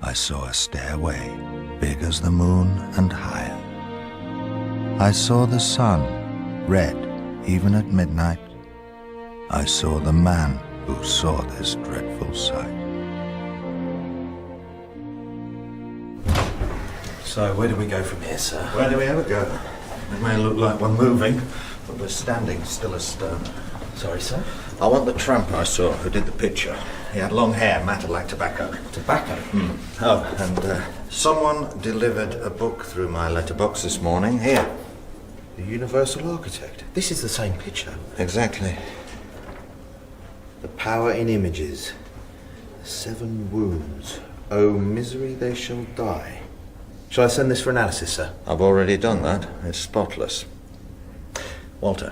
I saw a stairway big as the moon and higher. I saw the sun red even at midnight. I saw the man who saw this dreadful sight. So, where do we go from here, sir? Where do we ever go? It may look like we're moving, but we're standing still as stone. Sorry, sir? I want the tramp I saw who did the picture. He had long hair, matted like tobacco. Tobacco? Oh, and someone delivered a book through my letterbox this morning. Here. The Universal Architect. This is the same picture. Exactly. The power in images. 7 wounds. Oh, misery, they shall die. Shall I send this for analysis, sir? I've already done that. It's spotless. Walter,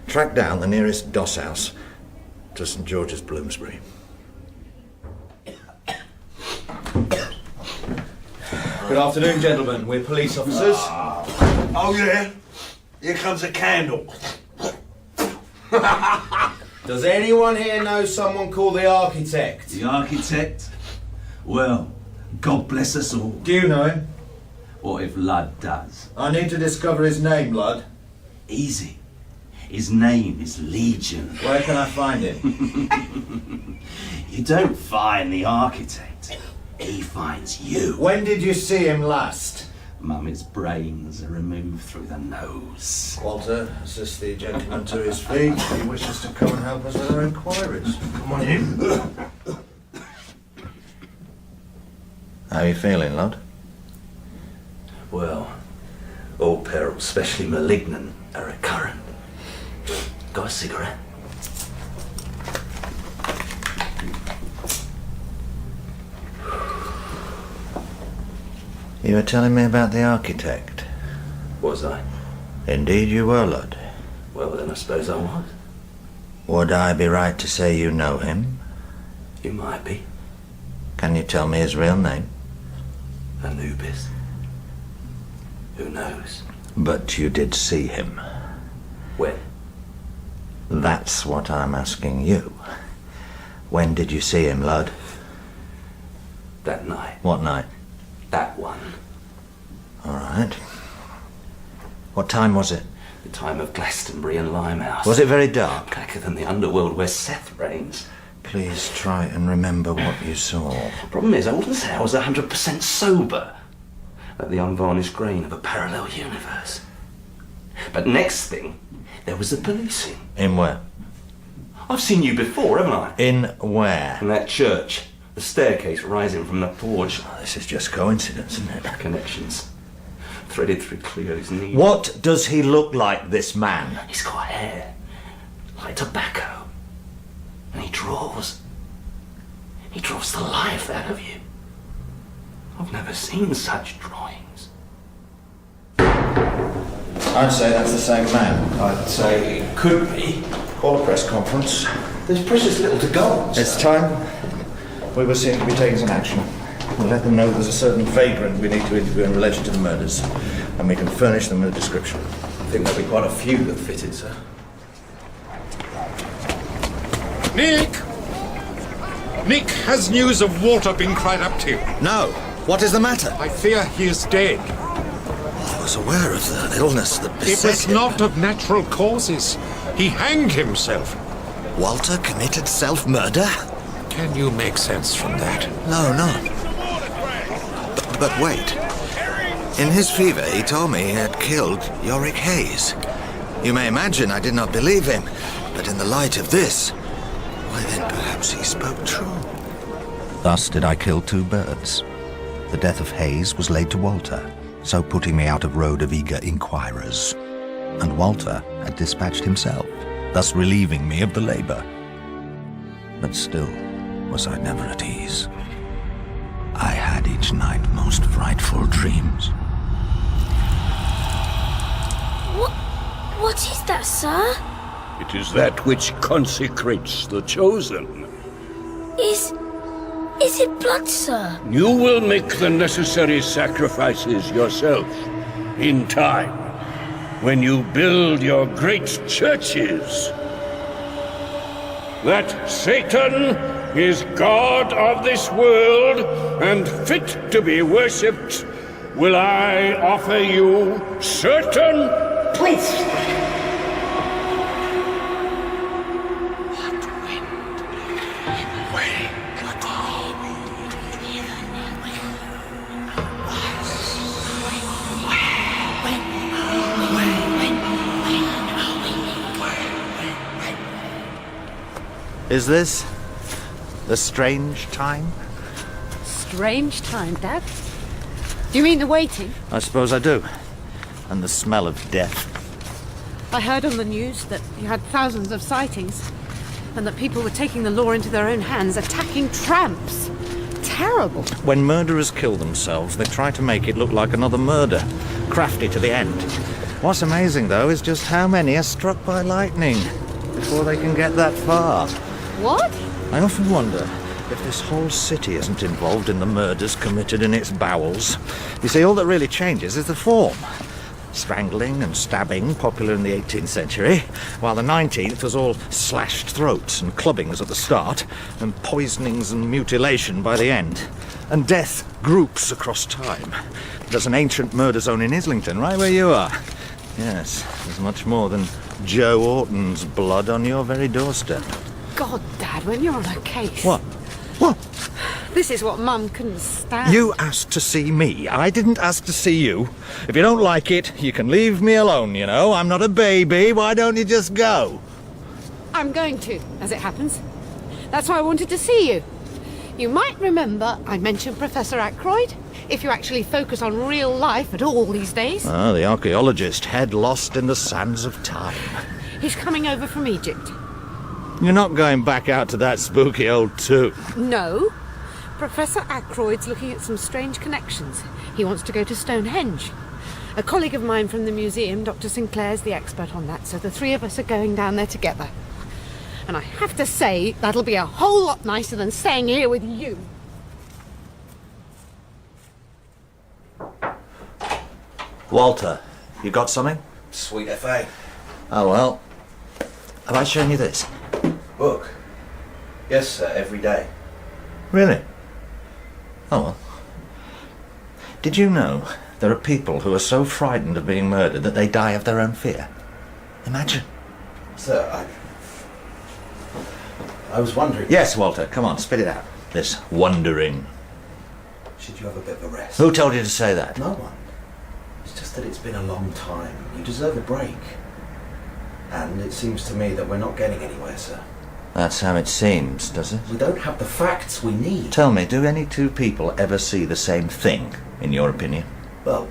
track down the nearest doss house to St. George's, Bloomsbury. Good afternoon, gentlemen. We're police officers. Oh, yeah? Here comes a candle. Does anyone here know someone called the Architect? The Architect? Well, God bless us all. Do you know him? What if Ludd does? I need to discover his name, Ludd. Easy. His name is Legion. Where can I find him? You don't find the Architect. He finds you. When did you see him last? Mummy's brains are removed through the nose. Walter, assist the gentleman to his feet. He wishes to come and help us with our inquiries. Come on in. How are you feeling, lad? Well, all perils, especially malignant, are recurrent. Got a cigarette? You were telling me about the architect. Was I? Indeed you were, lad. Well, then I suppose I was. Would I be right to say you know him? You might be. Can you tell me his real name? Anubis. Who knows? But you did see him. When? That's what I'm asking you. When did you see him, lad? That night. What night? That one. All right. What time was it? The time of Glastonbury and Limehouse. Was it very dark? Blacker than the underworld where Seth reigns. Please try and remember what you saw. Problem is, I wouldn't say I was 100% sober. Like the unvarnished grain of a parallel universe. But next thing, there was the policing. In where? I've seen you before, haven't I? In where? In that church. The staircase rising from the porch. Oh, this is just coincidence, isn't it? Connections. Threaded through Cleo's knee. What does he look like, this man? He's got hair. Like tobacco. And he draws. He draws the life out of you. I've never seen such drawings. I'd say that's the same man. I'd say it could be. Call a press conference. There's precious little to go on. It's time. We were seen to be taking some action. We'll let them know there's a certain vagrant we need to interview in relation to the murders, and we can furnish them with a description. I think there'll be quite a few that fit it, sir. Nick! Nick, has news of Walter been cried up to you? No. What is the matter? I fear he is dead. I was aware of the illness that It was beset him. not of natural causes. He hanged himself. Walter committed self-murder? Can you make sense from that? No, no. But wait. In his fever, he told me he had killed Yorick Hayes. You may imagine I did not believe him, but in the light of this, why then perhaps he spoke true. Thus did I kill two birds. The death of Hayes was laid to Walter, so putting me out of road of eager inquirers. And Walter had dispatched himself, thus relieving me of the labour. But still was I never at ease. I had each night most frightful dreams. What is that, sir? It is that which consecrates the chosen. Is it blood, sir? You will make the necessary sacrifices yourself, in time, when you build your great churches. That Satan is God of this world and fit to be worshipped, will I offer you certain proof. Is this the strange time? Strange time, Dad. Do you mean the waiting? I suppose I do. And the smell of death. I heard on the news that you had thousands of sightings, and that people were taking the law into their own hands, attacking tramps. Terrible. When murderers kill themselves, they try to make it look like another murder, crafty to the end. What's amazing, though, is just how many are struck by lightning before they can get that far. What? I often wonder if this whole city isn't involved in the murders committed in its bowels. You see, all that really changes is the form. Strangling and stabbing, popular in the 18th century, while the 19th was all slashed throats and clubbings at the start, and poisonings and mutilation by the end. And death groups across time. There's an ancient murder zone in Islington, right where you are. Yes, there's much more than Joe Orton's blood on your very doorstep. God, Dad, when you're on a case. What? What? This is what Mum couldn't stand. You asked to see me. I didn't ask to see you. If you don't like it, you can leave me alone, you know. I'm not a baby. Why don't you just go? I'm going to, as it happens. That's why I wanted to see you. You might remember I mentioned Professor Ackroyd. If you actually focus on real life at all these days. Ah, the archaeologist, head lost in the sands of time. He's coming over from Egypt. You're not going back out to that spooky old tomb. No. Professor Ackroyd's looking at some strange connections. He wants to go to Stonehenge. A colleague of mine from the museum, Dr. Sinclair's the expert on that, so the three of us are going down there together. And I have to say, that'll be a whole lot nicer than staying here with you. Walter, you got something? Sweet FA. Oh, well. Have I shown you this? Book? Yes, sir, every day. Really? Oh, well. Did you know there are people who are so frightened of being murdered that they die of their own fear? Imagine. Sir, I was wondering... Yes, Walter, come on, spit it out. This wondering. Should you have a bit of a rest? Who told you to say that? No one. It's just that it's been a long time. You deserve a break. And it seems to me that we're not getting anywhere, sir. That's how it seems, does it? We don't have the facts we need. Tell me, do any two people ever see the same thing, in your opinion? Well,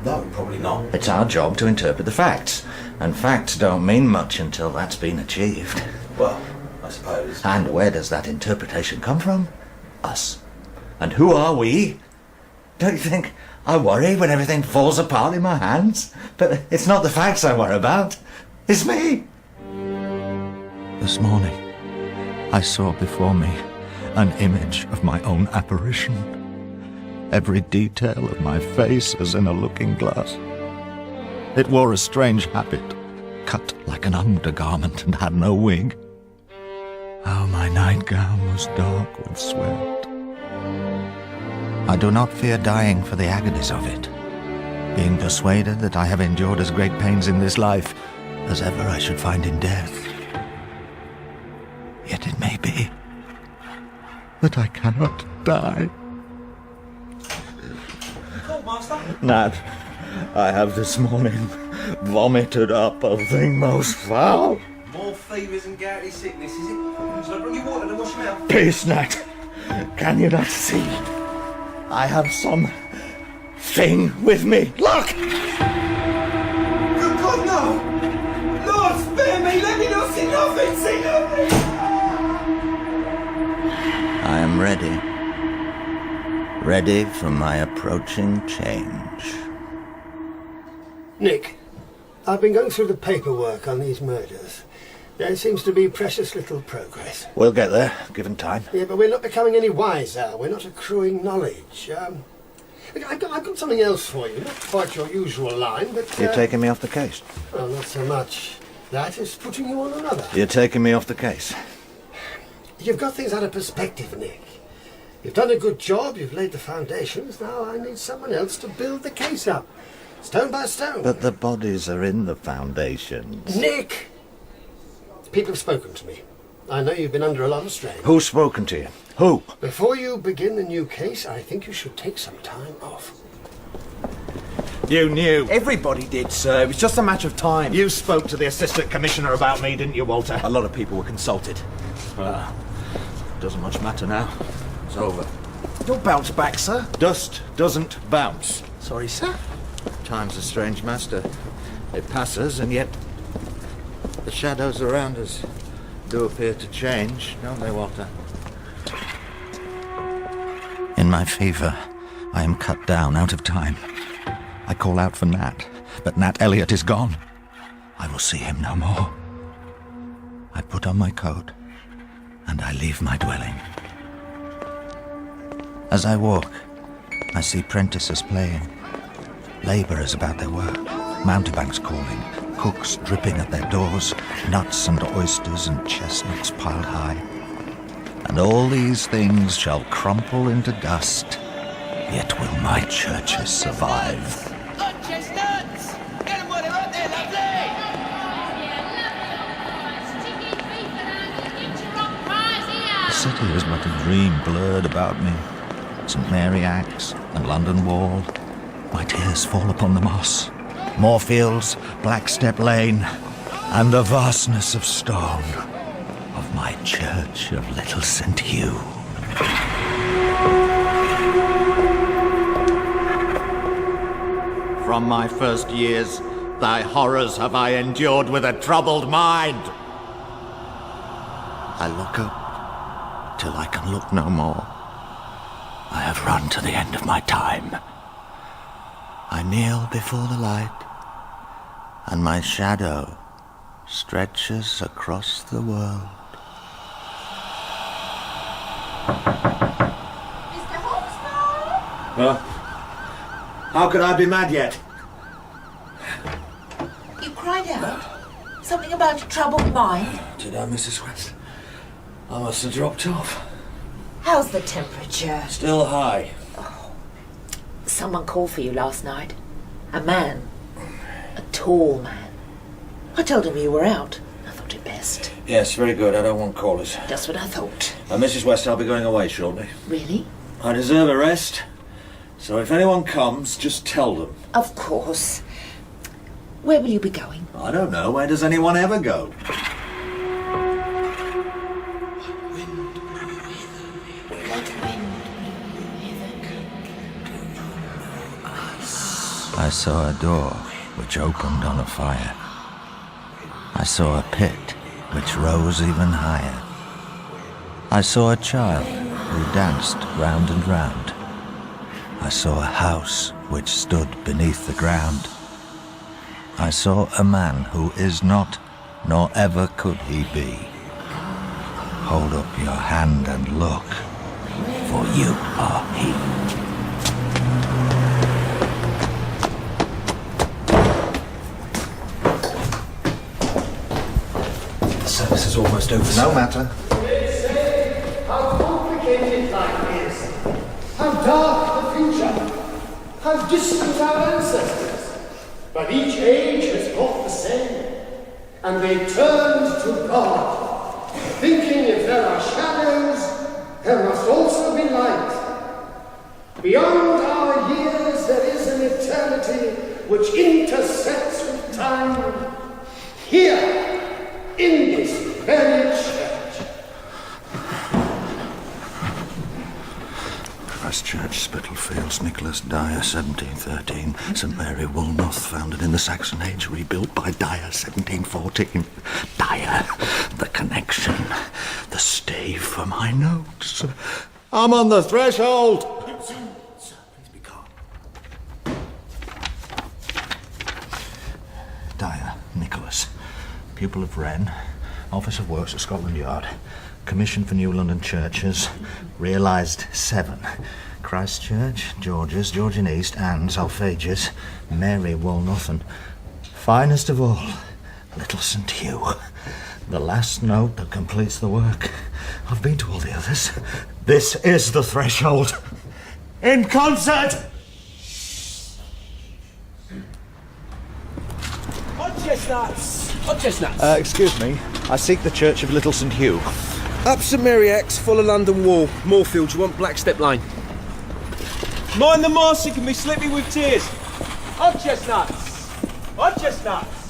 no, probably not. It's our job to interpret the facts. And facts don't mean much until that's been achieved. Well, I suppose. And where does that interpretation come from? Us. And who are we? Don't you think I worry when everything falls apart in my hands? But it's not the facts I worry about. It's me. This morning, I saw before me an image of my own apparition. Every detail of my face as in a looking glass. It wore a strange habit, cut like an undergarment and had no wig. Oh, my nightgown was dark with sweat. I do not fear dying for the agonies of it, being persuaded that I have endured as great pains in this life as ever I should find in death. Yet it may be that I cannot die. Nat, I have this morning vomited up a thing most foul. More fevers and gouty sickness, is it? Shall I bring you water to wash your mouth? Please, Nat, can you not see? I have some thing with me. Look! Good God, no! Lord, spare me! Let me not see nothing! See nothing! I am ready. Ready for my approaching change. Nick, I've been going through the paperwork on these murders. There seems to be precious little progress. We'll get there, given time. Yeah, but we're not becoming any wiser. We're not accruing knowledge. I've got something else for you. Not quite your usual line, but... You're taking me off the case. Well, not so much. That is putting you on another. You're taking me off the case. You've got things out of perspective, Nick. You've done a good job. You've laid the foundations. Now I need someone else to build the case up. Stone by stone. But the bodies are in the foundations. Nick! People have spoken to me. I know you've been under a lot of strain. Who's spoken to you? Who? Before you begin the new case, I think you should take some time off. You knew. Everybody did, sir. It was just a matter of time. You spoke to the assistant commissioner about me, didn't you, Walter? A lot of people were consulted. Doesn't much matter now. It's over. You'll bounce back, sir. Dust doesn't bounce. Sorry, sir. Time's a strange master. It passes, and yet the shadows around us do appear to change, don't they, Walter? In my fever, I am cut down, out of time. I call out for Nat, but Nat Elliot is gone. I will see him no more. I put on my coat, and I leave my dwelling. As I walk, I see prentices playing, labourers about their work, mountebanks calling, cooks dripping at their doors, nuts and oysters and chestnuts piled high. And all these things shall crumple into dust, yet will my churches survive. Chestnuts! Get them while they're up there, lovely! city was but a dream blurred about me. St. Mary Axe and London Wall. My tears fall upon the moss. Moorfields, Blackstep Lane, and the vastness of stone of my church of Little St. Hugh. From my first years, thy horrors have I endured with a troubled mind. I look up till I can look no more. I have run to the end of my time. I kneel before the light, and my shadow stretches across the world. Mr. Hawksmoor? Well, how could I be mad yet? You cried out? Something about a troubled mind? Did I, Mrs. West? I must have dropped off. How's the temperature? Still high. Someone called for you last night. A man. A tall man. I told him you were out. I thought it best. Yes, very good. I don't want callers. Just what I thought. Mrs. West, I'll be going away shortly. Really? I deserve a rest. So if anyone comes, just tell them. Of course. Where will you be going? I don't know. Where does anyone ever go? I saw a door which opened on a fire. I saw a pit which rose even higher. I saw a child who danced round and round. I saw a house which stood beneath the ground. I saw a man who is not, nor ever could he be. Hold up your hand and look, for you are he. The service is almost over. No matter. They say how complicated life is, how dark the future, how distant our ancestors. But each age has thought the same, and they turned to God, thinking if there are shadows, there must also be light. Beyond our years there is an eternity which intersects with time. Here, in this very church. Christchurch, Spitalfields, Nicholas Dyer, 1713. St. Mary Woolnoth, founded in the Saxon Age, rebuilt by Dyer, 1714. Dyer, the connection, the stave for my notes. I'm on the threshold! Sir, please be calm. Dyer, Nicholas. Pupil of Wren, Office of Works at Scotland Yard, Commission for New London Churches, realised 7. Christchurch, George's, Georgian East, Anne's, Alphage's, Mary Woolnoth, and finest of all, Little St. Hugh. The last note that completes the work. I've been to all the others. This is the threshold. In concert! Hot chestnuts! Hot chestnuts! Excuse me. I seek the Church of Little St. Hugh. Up St Mary Axe, full of London Wall. Moorfield, you want Blackstep Lane. Mind the moss, it can be slippy with tears. Hot chestnuts! Hot chestnuts!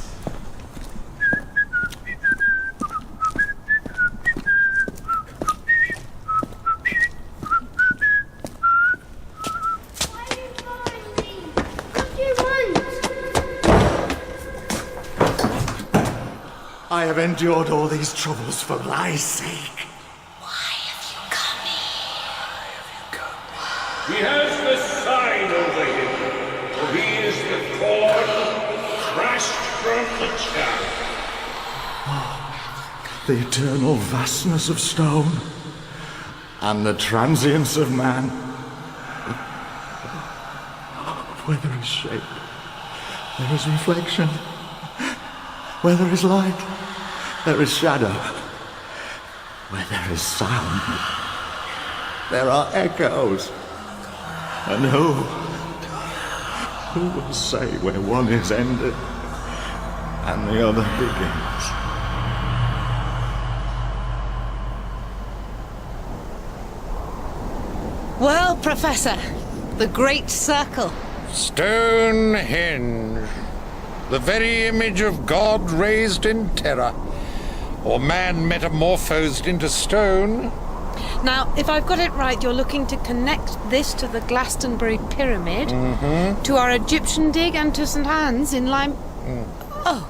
I have endured all these troubles for thy sake. He has the sign over him, for he is the cord crushed from the chaff. The eternal vastness of stone and the transience of man. Where there is shape, there is reflection. Where there is light, there is shadow. Where there is sound, there are echoes. And who will say where one is ended and the other begins? Well, Professor, the Great Circle. Stonehenge. The very image of God raised in terror. Or man metamorphosed into stone. Now, if I've got it right, you're looking to connect this to the Glastonbury Pyramid, to our Egyptian dig and to St. Anne's in Lyme... Oh.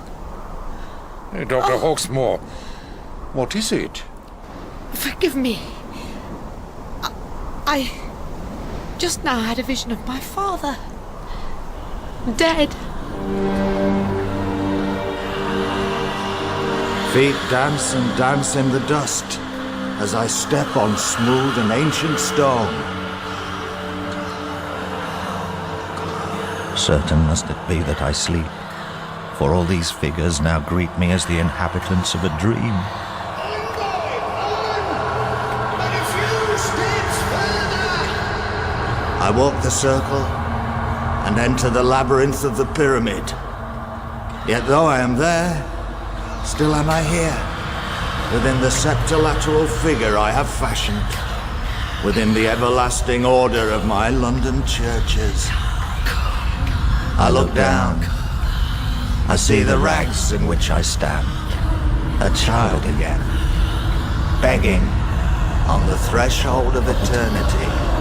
Hey, Dr. Hawksmoor, what is it? Forgive me. I just now had a vision of my father. Dead. Feet dance and dance in the dust as I step on smooth and ancient stone. Certain must it be that I sleep, for all these figures now greet me as the inhabitants of a dream. I walk the circle and enter the labyrinth of the pyramid. Yet though I am there, still am I here, within the septilateral figure I have fashioned, within the everlasting order of my London churches. I look down. I see the rags in which I stand, a child again, begging on the threshold of eternity.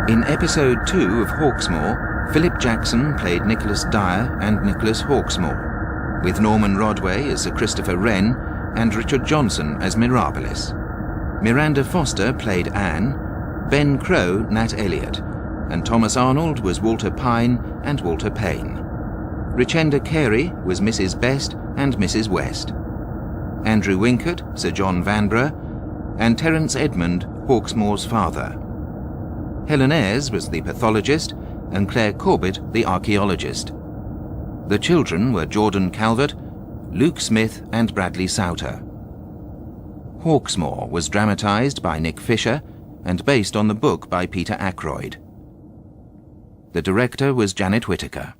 In episode 2 of Hawksmoor, Philip Jackson played Nicholas Dyer and Nicholas Hawksmoor, with Norman Rodway as Sir Christopher Wren and Richard Johnson as Mirabilis. Miranda Foster played Anne, Ben Crowe Nat Elliott, and Thomas Arnold was Walter Pine and Walter Payne. Richenda Carey was Mrs. Best and Mrs. West. Andrew Winkert, Sir John Vanbrugh, and Terence Edmund, Hawksmoor's father. Helen Ayres was the pathologist, and Claire Corbett the archaeologist. The children were Jordan Calvert, Luke Smith and Bradley Souter. Hawksmoor was dramatised by Nick Fisher and based on the book by Peter Ackroyd. The director was Janet Whitaker.